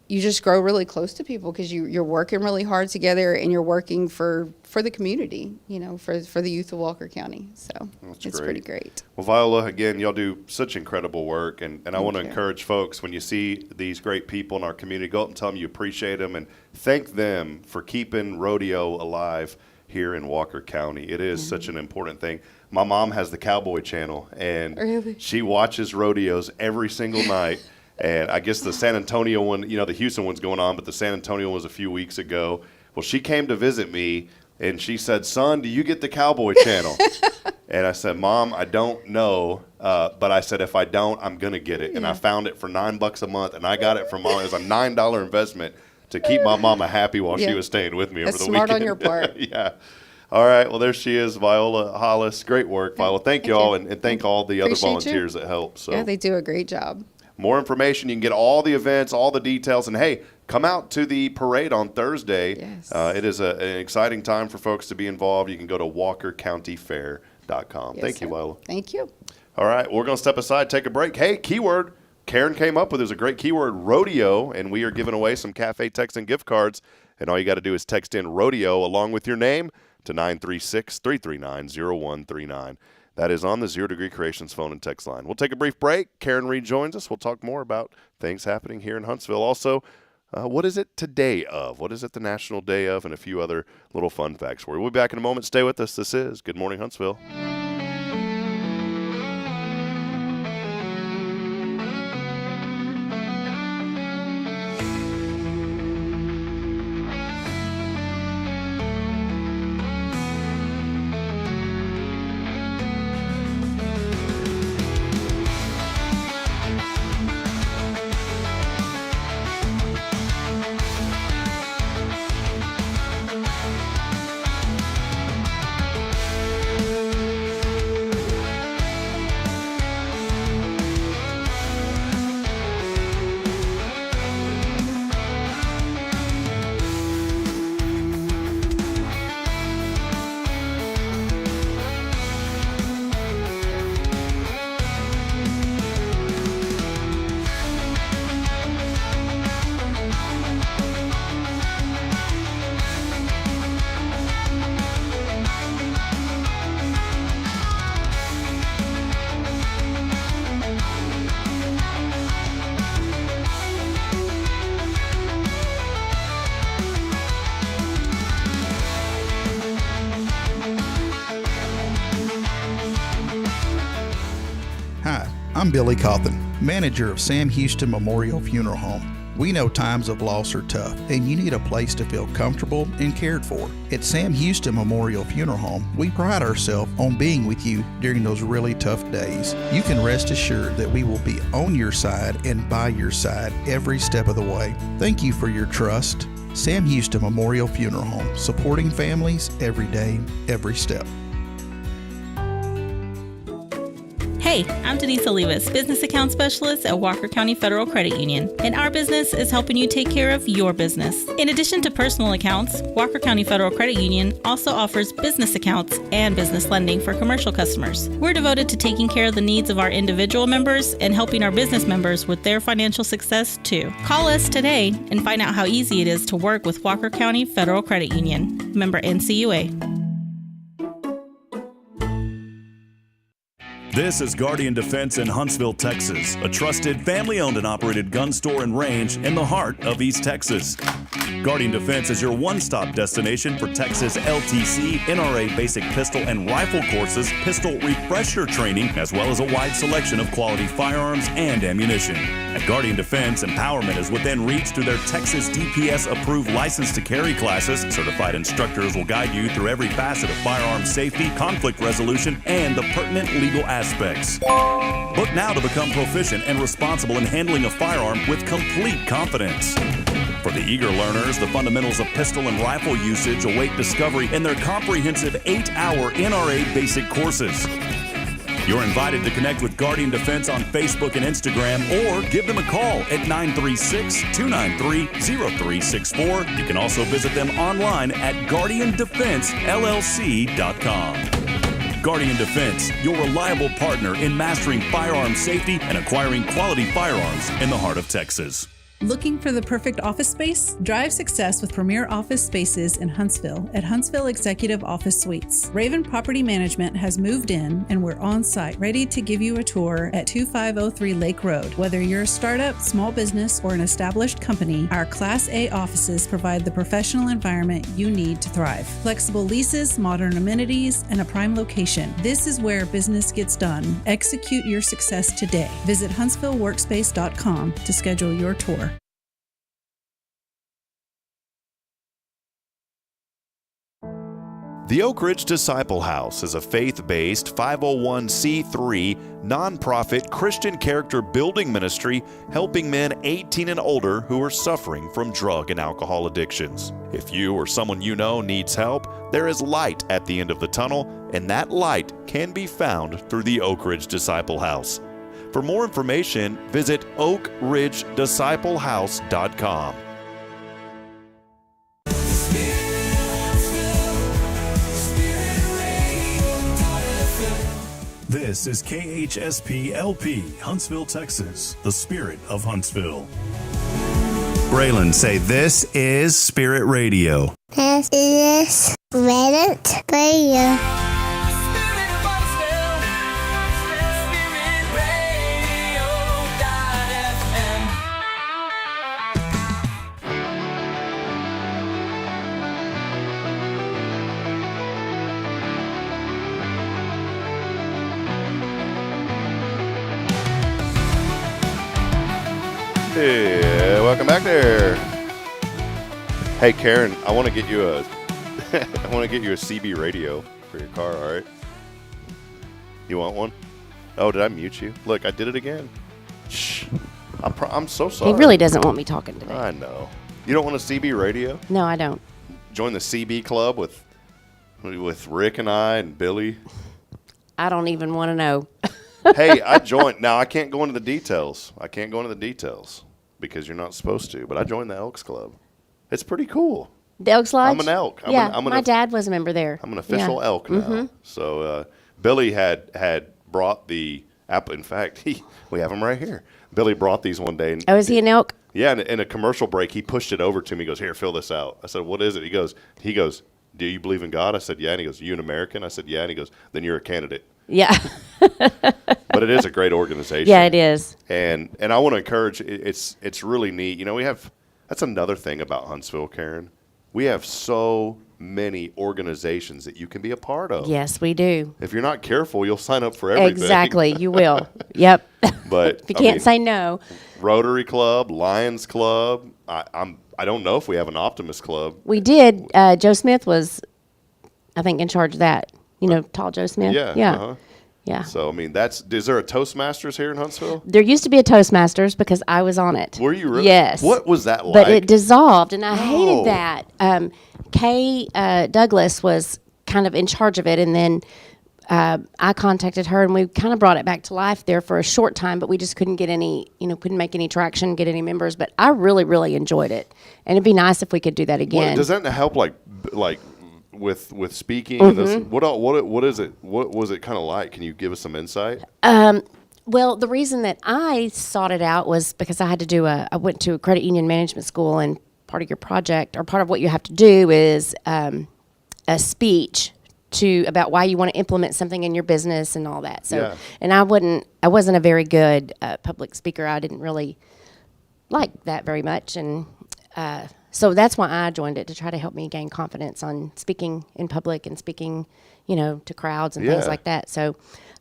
You just grow really close to people because you're working really hard together, and you're working for the community, you know, for the youth of Walker County. So it's pretty great. Well, Viola, again, y'all do such incredible work, and I want to encourage folks, when you see these great people in our community, go up and tell them you appreciate them and thank them for keeping rodeo alive here in Walker County. It is such an important thing. My mom has the Cowboy Channel, and she watches rodeos every single night. And I guess the San Antonio one, you know, the Houston one's going on, but the San Antonio one was a few weeks ago. Well, she came to visit me, and she said, "Son, do you get the Cowboy Channel?" And I said, "Mom, I don't know, but I said, if I don't, I'm going to get it." And I found it for $9 a month, and I got it from Mom. It was a $9 investment to keep my mama happy while she was staying with me over the weekend. That's smart on your part. Yeah. All right. Well, there she is, Viola Hollis. Great work, Viola. Thank you all, and thank all the other volunteers that help. So. Yeah, they do a great job. More information, you can get all the events, all the details, and hey, come out to the parade on Thursday. Yes. It is an exciting time for folks to be involved. You can go to walkercountyfair.com. Yes, Thank you, sir. Viola. Thank you. All right, we're going to step aside, take a break. Hey, keyword Karen came up with is a great keyword, rodeo, and we are giving away some Cafe Text and gift cards. And all you got to do is text in rodeo along with your name to 936-339-0139. That is on the Zero Degree Creations phone and text line. We'll take a brief break. Karen rejoins us. We'll talk more about things happening here in Huntsville. Also, what is it today of? What is it the National Day of? And a few other little fun facts for you. We'll be back in a moment. Stay with us. This is Good Morning Huntsville. Hi, I'm Billy Cawthon, manager of Sam Houston Memorial Funeral Home. We know times of loss are tough, and you need a place to feel comfortable and cared for. At Sam Houston Memorial Funeral Home, we pride ourselves on being with you during those really tough days. You can rest assured that we will be on your side and by your side every step of the way. Thank you for your trust. Sam Houston Memorial Funeral Home, supporting families every day, every step. Hey, I'm Denise Olivas, Business Account Specialist at Walker County Federal Credit Union, and our business is helping you take care of your business. In addition to personal accounts, Walker County Federal Credit Union also offers business accounts and business lending for commercial customers. We're devoted to taking care of the needs of our individual members and helping our business members with their financial success too. Call us today and find out how easy it is to work with Walker County Federal Credit Union. Member NCUA. This is Guardian Defense in Huntsville, Texas, a trusted family-owned and operated gun store and range in the heart of East Texas. Guardian Defense is your one-stop destination for Texas LTC, NRA basic pistol and rifle courses, pistol refresher training, as well as a wide selection of quality firearms and ammunition. At Guardian Defense, empowerment is within reach through their Texas DPS-approved license to carry classes. Certified instructors will guide you through every facet of firearm safety, conflict resolution, and the pertinent legal aspects. Book now to become proficient and responsible in handling a firearm with complete confidence. For the eager learners, the fundamentals of pistol and rifle usage await discovery in their comprehensive 8-hour NRA basic courses. You're invited to connect with Guardian Defense on Facebook and Instagram, or give them a call at 936-293-0364. You can also visit them online at GuardianDefenseLLC.com. Guardian Defense, your reliable partner in mastering firearm safety and acquiring quality firearms in the heart of Texas. Looking for the perfect office space? Drive success with premier office spaces in Huntsville at Huntsville Executive Office Suites. Raven Property Management has moved in and we're on site ready to give you a tour at 2503 Lake Road. Whether you're a startup, small business, or an established company, our Class A offices provide the professional environment you need to thrive. Flexible leases, modern amenities, and a prime location. This is where business gets done. Execute your success today. Visit HuntsvilleWorkspace.com to schedule your tour. The Oak Ridge Disciple House is a faith-based 501c3 nonprofit Christian character building ministry helping men 18 and older who are suffering from drug and alcohol addictions. If you or someone you know needs help, there is light at the end of the tunnel, and that light can be found through the Oak Ridge Disciple House. For more information, visit oakridgedisciplehouse.com. This is KHSP LP, Huntsville, Texas, the spirit of Huntsville. Braylon, say this is Spirit Radio. This is Spirit Radio. Yeah, welcome back there. Hey Karen, I want to get you a CB radio for your car, all right? You want one? Oh, did I mute you? Look, I did it again. Shh. I'm so sorry. He really doesn't want me talking today. I know. You don't want a CB radio? No, I don't. Join the CB club with Rick and I and Billy. I don't even want to know. Hey, I joined. Now, I can't go into the details. Because you're not supposed to. But I joined the Elks Club. It's pretty cool. The Elks Lodge? I'm an elk. My dad was a member there. I'm an official elk now. Mm-hmm. So Billy had brought the apple. In fact, we have them right here. Billy brought these one day. Oh, is he an elk? Yeah, in a commercial break, he pushed it over to me. He goes, "Here, fill this out." I said, "What is it?" He goes, "Do you believe in God?" I said, "Yeah." And he goes, "You an American?" I said, "Yeah." And he goes, "Then you're a candidate." Yeah. But it is a great organization. Yeah, it is. And I want to encourage, it's really neat. You know, that's another thing about Huntsville, Karen. We have so many organizations that you can be a part of. Yes, we do. If you're not careful, you'll sign up for everything. Exactly, you will. Yep. But if you can't say no. Rotary Club, Lions Club. I don't know if we have an Optimist Club. We did. Joe Smith was, I think, in charge of that. You know, Tall Joe Smith? Yeah. Yeah. Uh-huh. Yeah. So, I mean, is there a Toastmasters here in Huntsville? There used to be a Toastmasters because I was on it. Were you really? Yes. What was that like? But it dissolved, and I hated that. Kay Douglas was kind of in charge of it, and then I contacted her, and we kind of brought it back to life there for a short time, but we just couldn't get any, couldn't make any traction, get any members. But I really, really enjoyed it, and it'd be nice if we could do that again. Does that help, like with speaking? Mm-hmm. What is it? What was it kind of like? Can you give us some insight? Well, the reason that I sought it out was because I had to do I went to a credit union management school, and part of your project or part of what you have to do is a speech about why you want to implement something in your business and all that. So, and I wasn't a very good public speaker. I didn't really like that very much, and so that's why I joined it, to try to help me gain confidence on speaking in public and speaking, to crowds and things like that. So,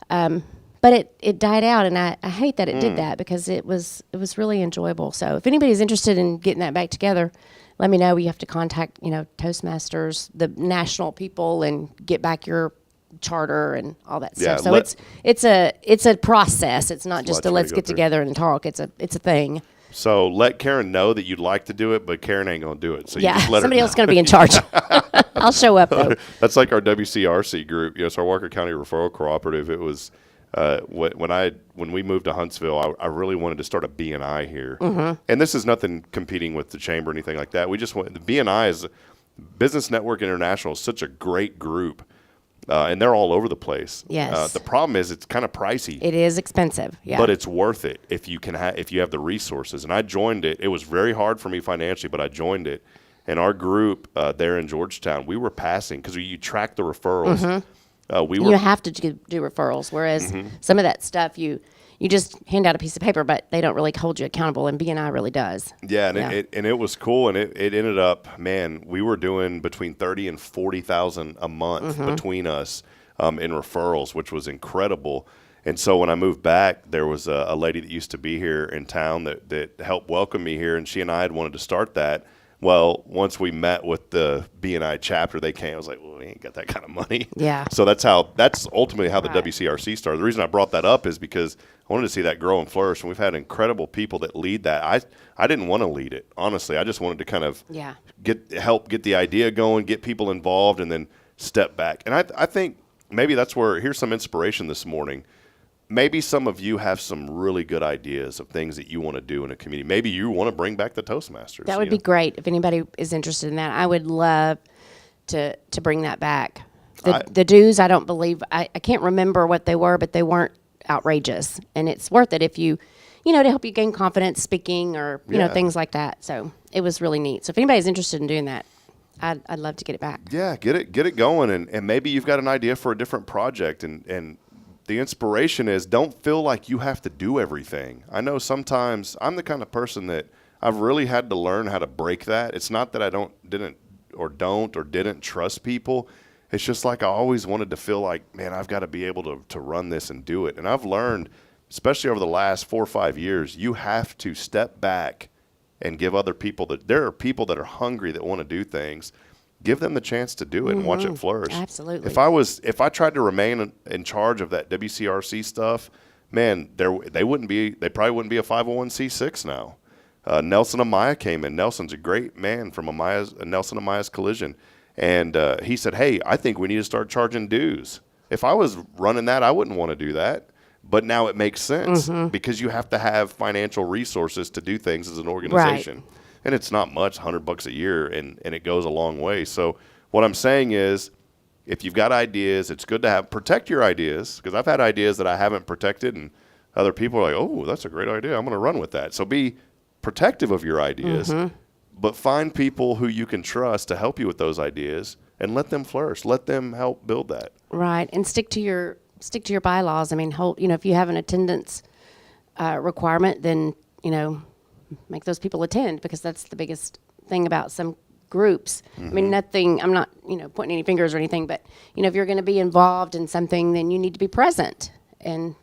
but it died out, and I hate that it did that, because it was really enjoyable. So if anybody's interested in getting that back together, let me know. You have to contact, Toastmasters, the national people, and get back your charter and all that stuff. So it's a process. It's not just let's get together and talk. It's a thing. So let Karen know that you'd like to do it, but Karen ain't going to do it. So yeah, you just let somebody her else is going to be in charge. I'll show up, though. That's like our WCRC group. It's our Walker County Referral Cooperative. It was when we moved to Huntsville, I really wanted to start a BNI here. Mm-hmm. And this is nothing competing with the chamber or anything like that. We just the BNI is Business Network International is such a great group. and they're all over the place. Yes. The problem is it's kind of pricey. It is expensive. Yeah. But it's worth it if you if you have the resources. And I joined it. It was very hard for me financially, but I joined it. And our group there in Georgetown, we were passing because you track the referrals. You have to do referrals, whereas some of that stuff you just hand out a piece of paper, but they don't really hold you accountable, and BNI really does. Yeah, and it was cool, and it ended up, man, we were doing between 30 and 40,000 a month between us in referrals, which was incredible. And so when I moved back, there was a lady that used to be here in town that helped welcome me here, and she and I had wanted to start that. Well, once we met with the BNI chapter, they came. I was like, well, we ain't got that kind of money. Yeah. So that's ultimately how the WCRC started. The reason I brought that up is because I wanted to see that grow and flourish. And we've had incredible people that lead that. I didn't want to lead it, honestly. I just wanted to kind of help get the idea going, get people involved, and then step back. And I think maybe that's where, here's some inspiration this morning. Maybe some of you have some really good ideas of things that you want to do in a community. Maybe you want to bring back the Toastmasters. That would be great if anybody is interested in that. I would love to bring that back. The dues, I don't believe, I can't remember what they were, but they weren't outrageous. And it's worth it if to help you gain confidence speaking or, things like that. So it was really neat. So if anybody's interested in doing that, I'd love to get it back. Yeah, get it going. And maybe you've got an idea for a different project and the inspiration is don't feel like you have to do everything. I know sometimes I'm the kind of person that I've really had to learn how to break that. It's not that I didn't trust people. It's just like I always wanted to feel like, man, I've got to be able to run this and do it. And I've learned, especially over the last 4 or 5 years, you have to step back and give other people there are people that are hungry that want to do things. Give them the chance to do it and watch it flourish. Absolutely. If I tried to remain in charge of that WCRC stuff, man, they probably wouldn't be a 501c6 now. Nelson Amaya came in. Nelson's a great man from Nelson Amaya's Collision. And he said, hey, I think we need to start charging dues. If I was running that, I wouldn't want to do that. But now it makes sense because you have to have financial resources to do things as an organization. Right. And it's not much, $100 a year, and it goes a long way. So what I'm saying is if you've got ideas, it's good to protect your ideas, because I've had ideas that I haven't protected, and other people are like, oh, that's a great idea. I'm going to run with that. So be protective of your ideas, but find people who you can trust to help you with those ideas and let them flourish. Let them help build that. Right, and stick to your bylaws. I mean, if you have an attendance requirement, then, make those people attend, because that's the biggest thing about some groups. I mean, I'm not, pointing any fingers or anything, but, if you're going to be involved in something, then you need to be present and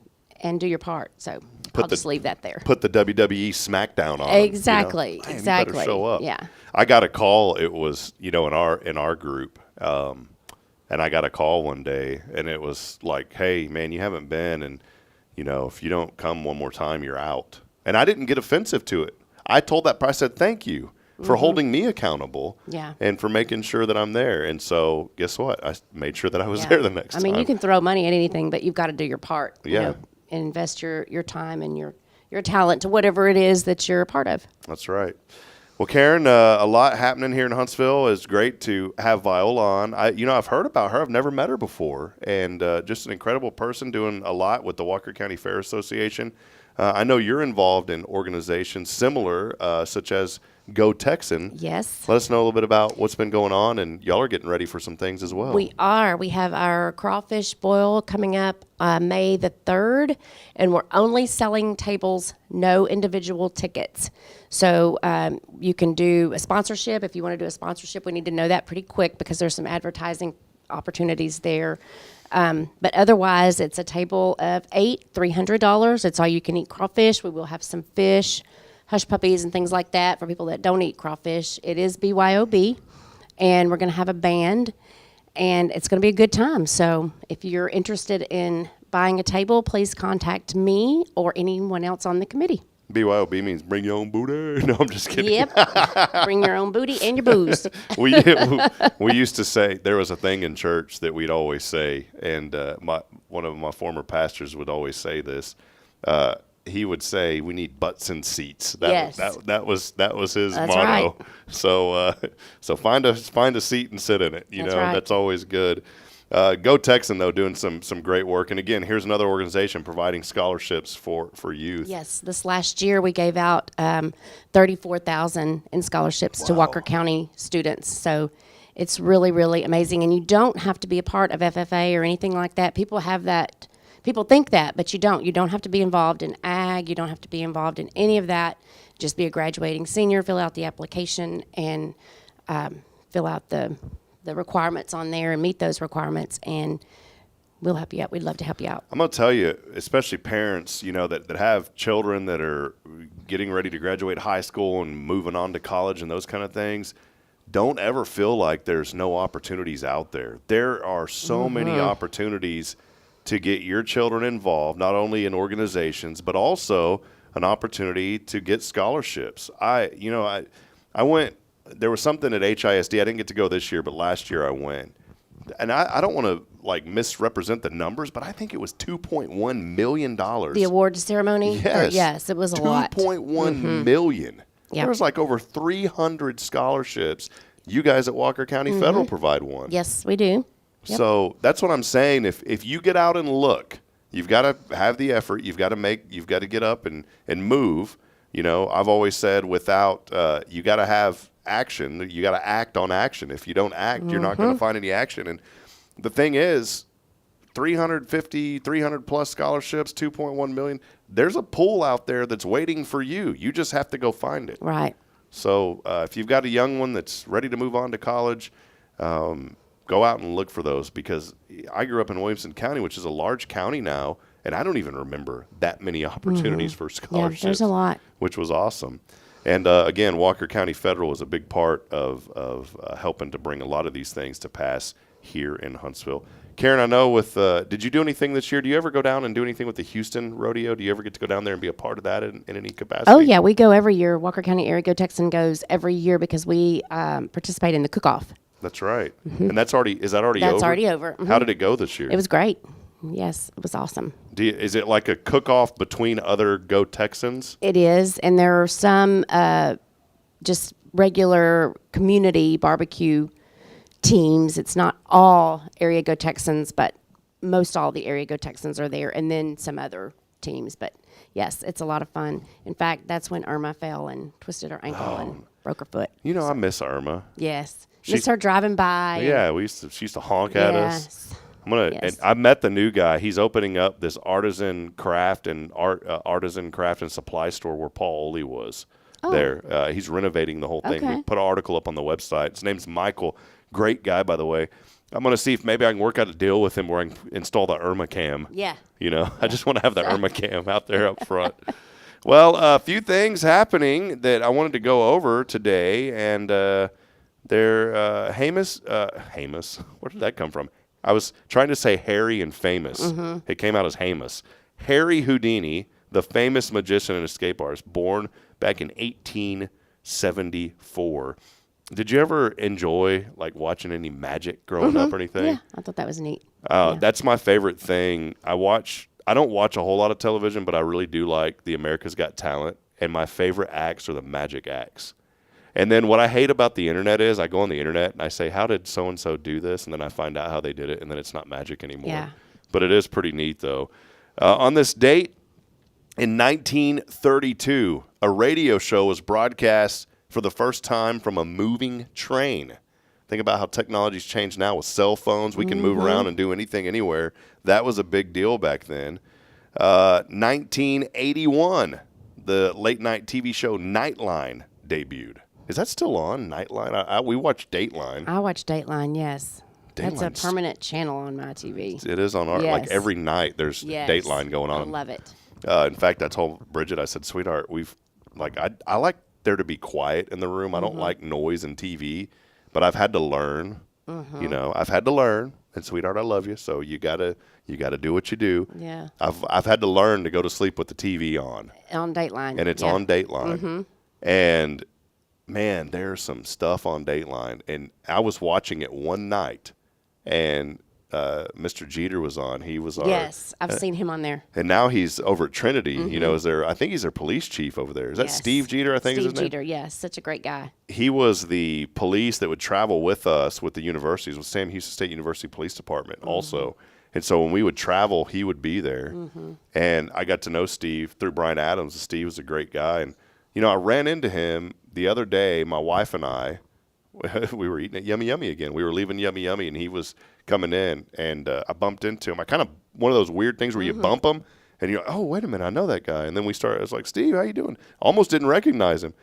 do your part. So I'll just leave that there. Put the WWE SmackDown on. Exactly. Man, exactly. you better show up. Yeah. I got a call. It was, in our group, and I got a call one day, and it was like, hey, man, you haven't been, and, if you don't come one more time, you're out. And I didn't get offensive to it. I told I said, thank you for holding me accountable and for making sure that I'm there. And so guess what? I made sure that I was there the next time. I mean, you can throw money at anything, but you've got to do your part. And invest your time and your talent to whatever it is that you're a part of. That's right. Well, Karen, a lot happening here in Huntsville. It's great to have Viola on. I've heard about her. I've never met her before. And just an incredible person doing a lot with the Walker County Fair Association. I know you're involved in organizations similar, such as Go Texan. Yes. Let us know a little bit about what's been going on, and y'all are getting ready for some things as well. We are. We have our crawfish boil coming up May the 3rd, and we're only selling tables, no individual tickets. So you can do a sponsorship. If you want to do a sponsorship, we need to know that pretty quick, because there's some advertising opportunities there. But otherwise, it's a table of 8, $300. It's all you can eat crawfish. We will have some fish, hush puppies, and things like that for people that don't eat crawfish. It is BYOB, and we're going to have a band, and it's going to be a good time. So if you're interested in buying a table, please contact me or anyone else on the committee. BYOB means bring your own booty. No, I'm just kidding. Yep. Bring your own booty and your booze. we used to say, there was a thing in church that we'd always say, and one of my former pastors would always say this. He would say, we need butts and seats. That was his motto. Right. So find a seat and sit in it. That's always good. Go Texan, though, doing some great work. And again, here's another organization providing scholarships for youth. Yes, this last year we gave out $34,000 in scholarships to Walker County students. So it's really, really amazing. And you don't have to be a part of FFA or anything like that. People have that. People think that, but you don't. You don't have to be involved in ag. You don't have to be involved in any of that. Just be a graduating senior, fill out the application, and fill out the requirements on there and meet those requirements, and we'll help you out. We'd love to help you out. I'm going to tell you, especially parents, that have children that are getting ready to graduate high school and moving on to college and those kind of things, don't ever feel like there's no opportunities out there. There are so many opportunities to get your children involved, not only in organizations, but also an opportunity to get scholarships. I went. There was something at HISD. I didn't get to go this year, but last year I went. And I don't want to misrepresent the numbers, but I think it was $2.1 million. The award ceremony? Yes. It was a lot. $2.1 million. Yep. There was over 300 scholarships. You guys at Walker County Federal provide one. Yes, we do. Yep. So that's what I'm saying. If you get out and look, you've got to have the effort. You've got to get up and move. I've always said you got to have action. You got to act on action. If you don't act, you're not going to find any action. And the thing is, 300 plus scholarships, 2.1 million. There's a pool out there that's waiting for you. You just have to go find it. Right. So if you've got a young one that's ready to move on to college, go out and look for those, because I grew up in Williamson County, which is a large county now, and I don't even remember that many opportunities for scholarships. Yeah, there's a lot. Which was awesome. And again, Walker County Federal is a big part of helping to bring a lot of these things to pass here in Huntsville. Karen, I know did you do anything this year? Do you ever go down and do anything with the Houston Rodeo? Do you ever get to go down there and be a part of that in any capacity? Oh, yeah, we go every year. Walker County Area Go Texan goes every year because we participate in the cook-off. That's right. And is that already over? That's already over. How did it go this year? It was great. Yes, it was awesome. Is it like a cook-off between other Go Texans? It is, and there are some just regular community barbecue teams. It's not all Area Go Texans, but most all the Area Go Texans are there, and then some other teams. But yes, it's a lot of fun. In fact, that's when Irma fell and twisted her ankle and broke her foot. I miss Irma. Yes. Miss her driving by. Yeah, she used to honk at us. And I met the new guy. He's opening up this artisan craft and supply store where Paul Oley was there. He's renovating the whole thing. Okay. We put an article up on the website. His name's Michael. Great guy, by the way. I'm going to see if maybe I can work out a deal with him where I can install the Irma cam. Yeah. I just want to have the Irma cam out there up front. Well, a few things happening that I wanted to go over today, and they're Hamus. Where did that come from? I was trying to say Harry and famous. It came out as Hamus. Harry Houdini, the famous magician and escape artist, born back in 1874. Did you ever enjoy watching any magic growing up or anything? Yeah, I thought that was neat. That's my favorite thing. I don't watch a whole lot of television, but I really do like the America's Got Talent, and my favorite acts are the magic acts. And then what I hate about the internet is I go on the internet and I say, how did so-and-so do this? And then I find out how they did it, and then it's not magic anymore. Yeah. But it is pretty neat, though. On this date, in 1932, a radio show was broadcast for the first time from a moving train. Think about how technology's changed now with cell phones. We can move around and do anything anywhere. That was a big deal back then. 1981, the late-night TV show Nightline debuted. Is that still on, Nightline? We watch Dateline. I watch Dateline, yes. That's a Dateline's- permanent channel on my TV. It is on our, Yes. every night there's Yes. Dateline going on. I love it. In fact, I told Bridget, I said, sweetheart, I like there to be quiet in the room. I don't like noise and TV, but I've had to learn. I've had to learn. And sweetheart, I love you. So you gotta do what you do. Yeah. I've had to learn to go to sleep with the TV on. On Dateline. And it's on Dateline. And man, there's some stuff on Dateline. And I was watching it one night, and Mr. Jeter was on. He was our, Yes, I've seen him on there. and now he's over at Trinity. You know, I think he's their police chief over there. Is that Steve Jeter? I think is his name. Steve Jeter, yes, such a great guy. He was the police that would travel with us with the universities, with Sam Houston State University Police Department also. And so when we would travel, he would be there. And I got to know Steve through Brian Adams. Steve was a great guy. And, you know, I ran into him the other day, my wife and I. We were eating at Yummy Yummy again. We were leaving Yummy Yummy, and he was coming in, and I bumped into him. I kind of, one of those weird things where you bump him, and you're like, oh, wait a minute, I know that guy. And then I was like, Steve, how you doing? Almost didn't recognize him.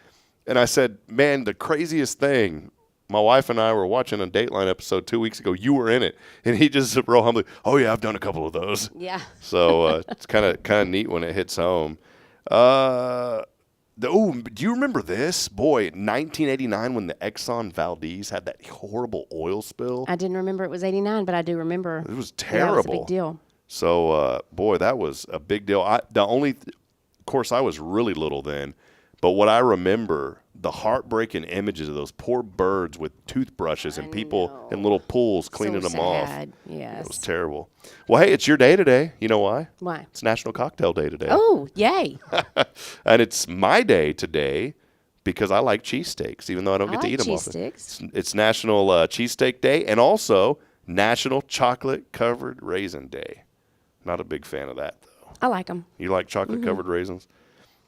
And I said, man, the craziest thing, my wife and I were watching a Dateline episode 2 weeks ago. You were in it. And he just real humbly, oh, yeah, I've done a couple of those. Yeah. So it's kind of neat when it hits home. Do you remember this? Boy, 1989 when the Exxon Valdez had that horrible oil spill. I didn't remember it was 89, but I do remember. It was terrible. Yeah, it was a big deal. So, boy, that was a big deal. Of course, I was really little then, but what I remember, the heartbreaking images of those poor birds with toothbrushes and people in little pools cleaning them off. Yes. It was terrible. Well, hey, it's your day today. You know why? Why? It's National Cocktail Day today. Oh, yay. And it's my day today because I like cheesesteaks, even though I don't get to eat them often. It's National Cheesesteak Day and also National Chocolate-Covered Raisin Day. Not a big fan of that, though. I like them. You like chocolate-covered raisins?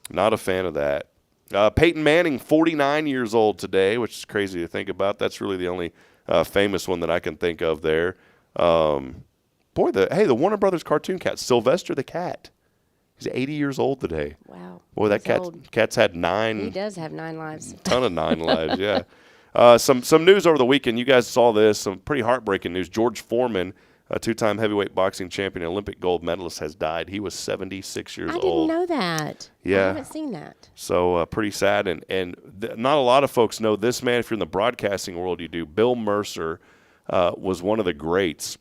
Not a fan of that. Peyton Manning, 49 years old today, which is crazy to think about. That's really the only famous one that I can think of there. The Warner Brothers cartoon cat, Sylvester the cat. He's 80 years old today. Wow. Boy, that cat's had 9. He does have 9 lives. A ton of 9 lives, yeah. Some news over the weekend. You guys saw this. Some pretty heartbreaking news. George Foreman, a 2-time heavyweight boxing champion, Olympic gold medalist, has died. He was 76 years old. I didn't know that. Yeah. I haven't seen that. So pretty sad. And not a lot of folks know this man. If you're in the broadcasting world, you do. Bill Mercer was one of the greats,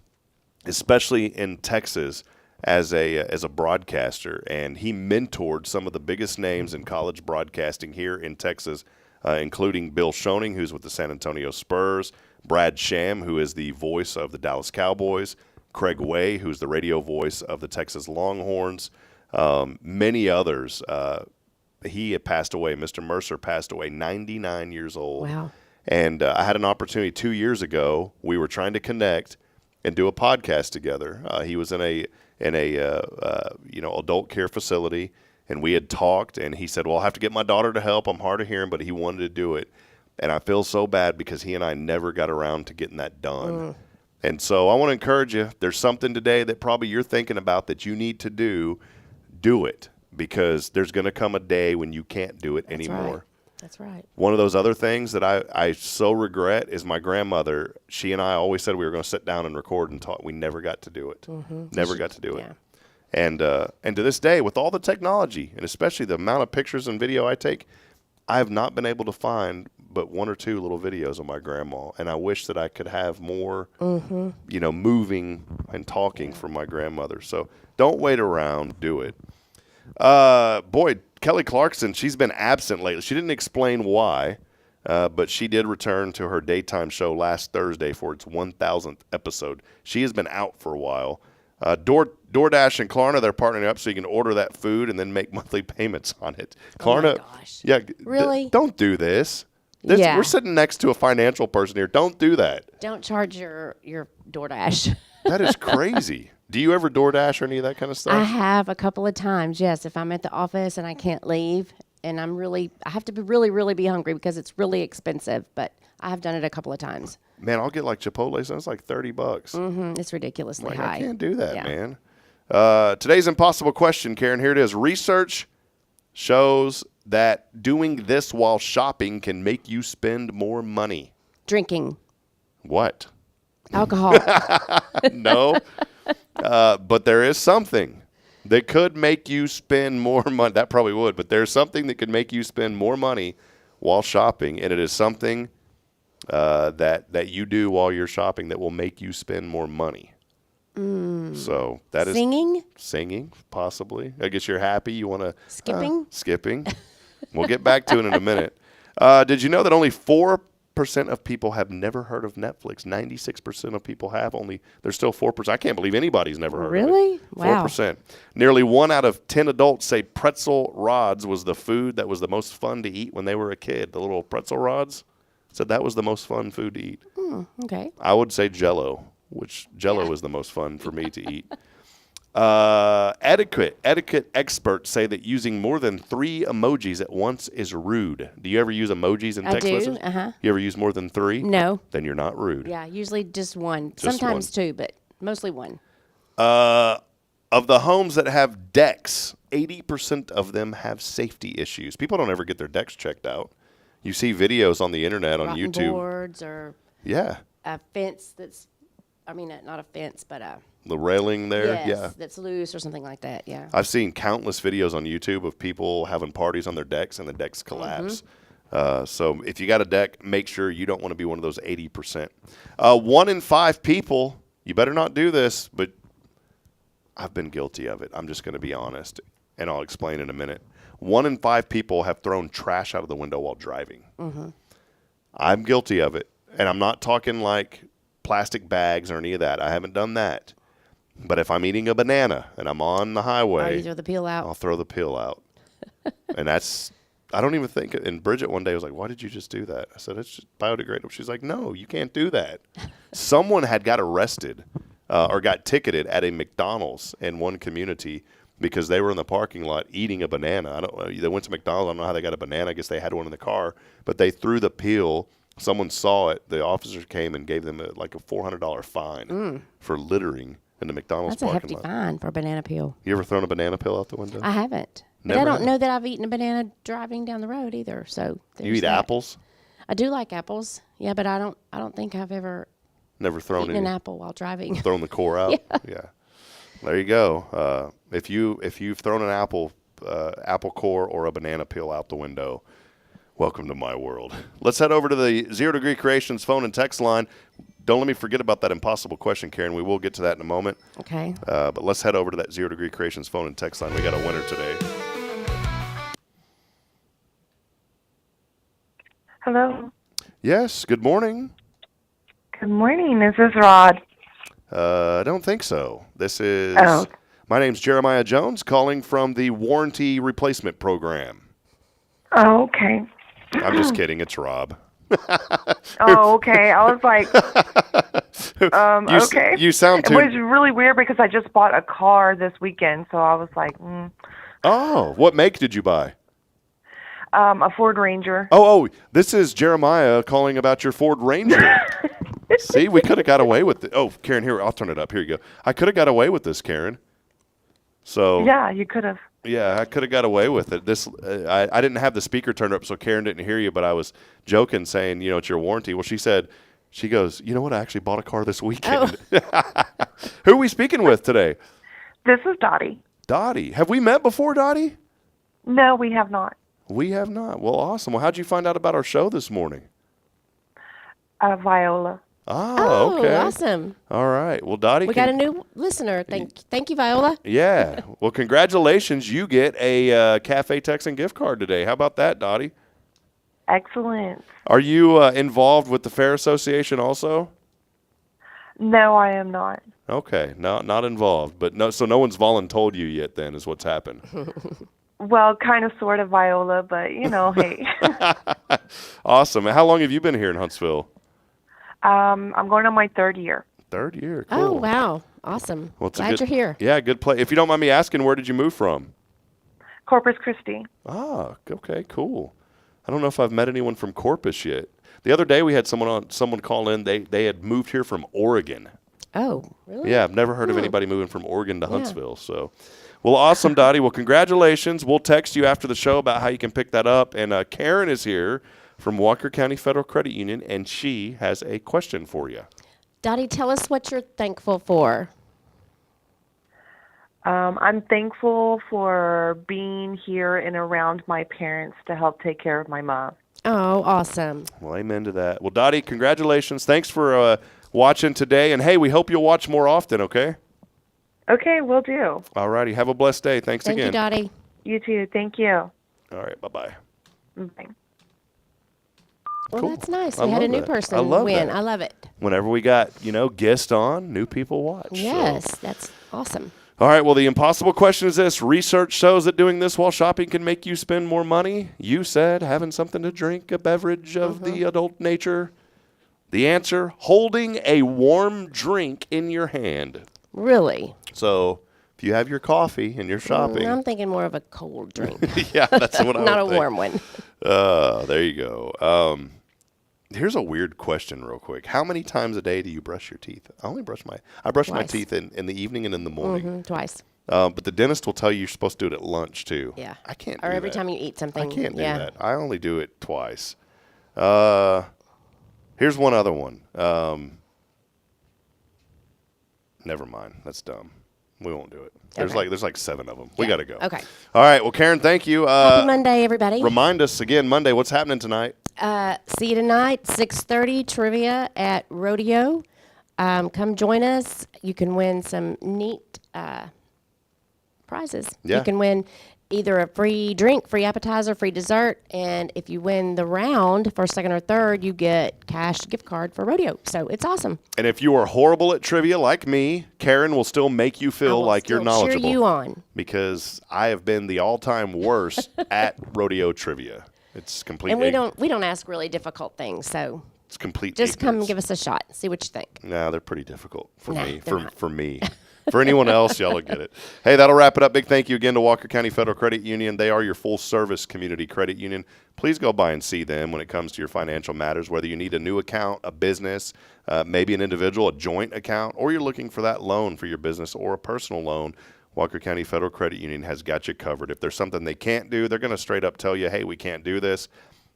especially in Texas as a broadcaster. And he mentored some of the biggest names in college broadcasting here in Texas, including Bill Schoening, who's with the San Antonio Spurs, Brad Sham, who is the voice of the Dallas Cowboys, Craig Way, who's the radio voice of the Texas Longhorns, many others. He had passed away. Mr. Mercer passed away, 99 years old. Wow. And I had an opportunity 2 years ago. We were trying to connect and do a podcast together. He was in a adult care facility, and we had talked. And he said, "Well, I'll have to get my daughter to help. I'm hard of hearing," but he wanted to do it. And I feel so bad because he and I never got around to getting that done. And so I want to encourage you. There's something today that probably you're thinking about that you need to do. Do it, because there's going to come a day when you can't do it anymore. Right. That's right. One of those other things that I so regret is my grandmother. She and I always said we were going to sit down and record and talk. We never got to do it. Never got to do it. And to this day, with all the technology, and especially the amount of pictures and video I take, I have not been able to find but 1 or 2 little videos of my grandma. And I wish that I could have more, moving and talking from my grandmother. So don't wait around. Do it. Kelly Clarkson, she's been absent lately. She didn't explain why, but she did return to her daytime show last Thursday for its 1,000th episode. She has been out for a while. DoorDash and Klarna, they're partnering up so you can order that food and then make monthly payments on it. Klarna, oh my gosh. Yeah, really? Don't do this. We're sitting next to a financial person here. Don't do that. Don't charge your DoorDash. That is crazy. Do you ever DoorDash or any of that kind of stuff? I have a couple of times, yes. If I'm at the office and I can't leave, and I have to be really be hungry because it's really expensive. But I have done it a couple of times. Man, I'll get like Chipotle, so it's like $30. It's ridiculously high. I can't do that, man. Today's impossible question, Karen. Here it is. Research shows that doing this while shopping can make you spend more money. Drinking. What? Alcohol. No. But there is something that could make you spend more money. That probably would, but there's something that could make you spend more money while shopping, and it is something that you do while you're shopping that will make you spend more money. So that is singing, possibly. I guess you're happy. You want to skipping. We'll get back to it in a minute. Did you know that only 4 of people have never heard of Netflix. 96% of people have. There's still 4%. I can't believe anybody's never heard of it. Really? Wow. 4%. Nearly 1 out of 10 adults say pretzel rods was the food that was the most fun to eat when they were a kid. The little pretzel rods said that was the most fun food to eat. Okay. I would say Jell-O, which Jell-O is the most fun for me to eat. Etiquette experts say that using more than 3 emojis at once is rude. Do you ever use emojis in text messages? You ever use more than 3? No. Then you're not rude. Yeah, usually just one. Sometimes 2, but mostly 1. Of the homes that have decks, 80% of them have safety issues. People don't ever get their decks checked out. You see videos on the internet, on Rotten YouTube. boards or a fence that's, not a fence, but the railing there. yes, that's loose or something like that. Yeah. I've seen countless videos on YouTube of people having parties on their decks and the decks collapse. So if you got a deck, make sure you don't want to be one of those 80%. 1 in 5 people, you better not do this, but I've been guilty of it. I'm just going to be honest, and I'll explain in a minute. 1 in 5 people have thrown trash out of the window while driving. I'm guilty of it, and I'm not talking like plastic bags or any of that. I haven't done that. But if I'm eating a banana and I'm on the highway, you throw the peel out. I'll throw the peel out. And I don't even think, and Bridget one day was like, why did you just do that? I said, it's just biodegradable. She's like, no, you can't do that. Someone had got arrested or got ticketed at a McDonald's in one community because they were in the parking lot eating a banana. They went to McDonald's. I don't know how they got a banana. I guess they had one in the car. But they threw the peel. Someone saw it. The officers came and gave them a $400 fine for littering in the McDonald's That's parking a hefty lot. fine for a banana peel. You ever thrown a banana peel out the window? I haven't. Never but I don't have. know that I've eaten a banana driving down the road either. So You eat that. apples? I do like apples. Yeah, but I don't think I've ever Never thrown eaten an apple while driving. Thrown the core out? Yeah. There you go. If you've thrown an apple core or a banana peel out the window, welcome to my world. Let's head over to the 0 Degree Creations phone and text line. Don't let me forget about that impossible question, Karen. We will get to that in a moment. Okay. But let's head over to that 0 Degree Creations phone and text line. We got a winner today. Hello. Yes, good morning. Good morning. Is this Rod? I don't think so. This is... Oh. My name's Jeremiah Jones, calling from the Warranty Replacement Program. Oh, okay. I'm just kidding. It's Rob. Oh, okay. I was like, okay. You sound too... It was really weird because I just bought a car this weekend, so I was like, Oh, what make did you buy? A Ford Ranger. Oh, this is Jeremiah calling about your Ford Ranger. See, we could have got away with it. Oh, Karen, here, I'll turn it up. Here you go. I could have got away with this, Karen. So Yeah, you could have. Yeah, I could have got away with it. This I didn't have the speaker turned up, so Karen didn't hear you, but I was joking, saying, it's your warranty. Well, she goes, you know what? I actually bought a car this weekend. Oh. Who are we speaking with today? This is Dottie. Dottie. Have we met before, Dottie? No, we have not. We have not. Well, awesome. Well, how'd you find out about our show this morning? Viola. Oh, okay. Awesome. All right. Well, Dottie. We got a new listener. Thank you, Viola. Yeah. Well, congratulations. You get a Cafe Texan gift card today. How about that, Dottie? Excellent. Are you involved with the Fair Association also? No, I am not. Okay. Not involved. But so no one's voluntold you yet then is what's happened. Well, kind of, sort of Viola, but, hey. Awesome. How long have you been here in Huntsville? I'm going on my 3rd year. 3rd year. Cool. Oh, wow. Awesome. Well, Glad you're here. Yeah, good play. If you don't mind me asking, where did you move from? Corpus Christi. Ah, okay, cool. I don't know if I've met anyone from Corpus yet. The other day we had someone call in. They had moved here from Oregon. Oh, really? Yeah, I've never heard of anybody moving from Oregon to Huntsville. So, well, awesome, Dottie. Well, congratulations. We'll text you after the show about how you can pick that up. And Karen is here from Walker County Federal Credit Union, and she has a question for you. Dottie, tell us what you're thankful for. I'm thankful for being here and around my parents to help take care of my mom. Oh, awesome. Well, amen to that. Well, Dottie, congratulations. Thanks for watching today. And, hey, we hope you'll watch more often, okay? Okay, will do. All righty. Have a blessed day. Thanks again. Thank you, Dottie. You too. Thank you. All right. Bye-bye. Bye. Well, Cool. that's nice. I We had a love new that. person I love win. that. I love it. Whenever we got, guests on, new people watch. Yes, So. that's awesome. All right, well, the impossible question is this. Research shows that doing this while shopping can make you spend more money. You said having something to drink, a beverage of the adult nature. The answer, holding a warm drink in your hand. Really? So if you have your coffee and you're shopping. I'm thinking more of a cold drink. Yeah, that's what I would Not a think. warm one. There you go. Here's a weird question real quick. How many times a day do you brush your teeth? I brush my Twice. teeth in the evening and in the morning. Twice. But the dentist will tell you you're supposed to do it at lunch too. Yeah. I can't Or do every that. time you eat something. I can't do yeah. that. I only do it twice. Here's one other one. Never mind. That's dumb. We won't do it. There's like 7 of them. We got to go. Okay. All right. Well, Karen, thank you. Happy Monday, everybody. Remind us again, Monday, what's happening tonight? See you tonight, 6:30 trivia at Rodeo. Come join us. You can win some neat prizes. Yeah. You can win either a free drink, free appetizer, free dessert, and if you win the round, first, second, or third, you get cash gift card for Rodeo. So it's awesome. And if you are horrible at trivia like me, Karen will still make you I feel will like you're still knowledgeable. cheer you on. Because I have been the all-time worst at rodeo trivia. It's complete. And we don't ask really difficult things, so It's complete. just come ignorance. give us a shot. See what you think. No, they're pretty difficult for No, me. they're not. For me. For anyone else, y'all will get it. Hey, that'll wrap it up. Big thank you again to Walker County Federal Credit Union. They are your full-service community credit union. Please go by and see them when it comes to your financial matters, whether you need a new account, a business, maybe an individual, a joint account, or you're looking for that loan for your business or a personal loan. Walker County Federal Credit Union has got you covered. If there's something they can't do, they're going to straight up tell you, hey, we can't do this,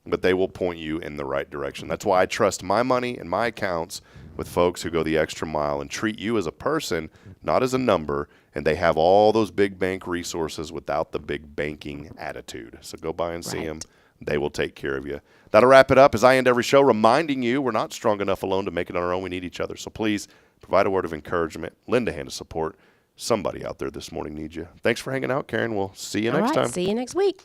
but they will point you in the right direction. That's why I trust my money and my accounts with folks who go the extra mile and treat you as a person, not as a number, and they have all those big bank resources without the big banking attitude. So go by and see them. They will take care of you. That'll wrap it up as I end every show, reminding you we're not strong enough alone to make it on our own. We need each other. So please provide a word of encouragement, lend a hand of support. Somebody out there this morning needs you. Thanks for hanging out, Karen. We'll see you next time. See you next week.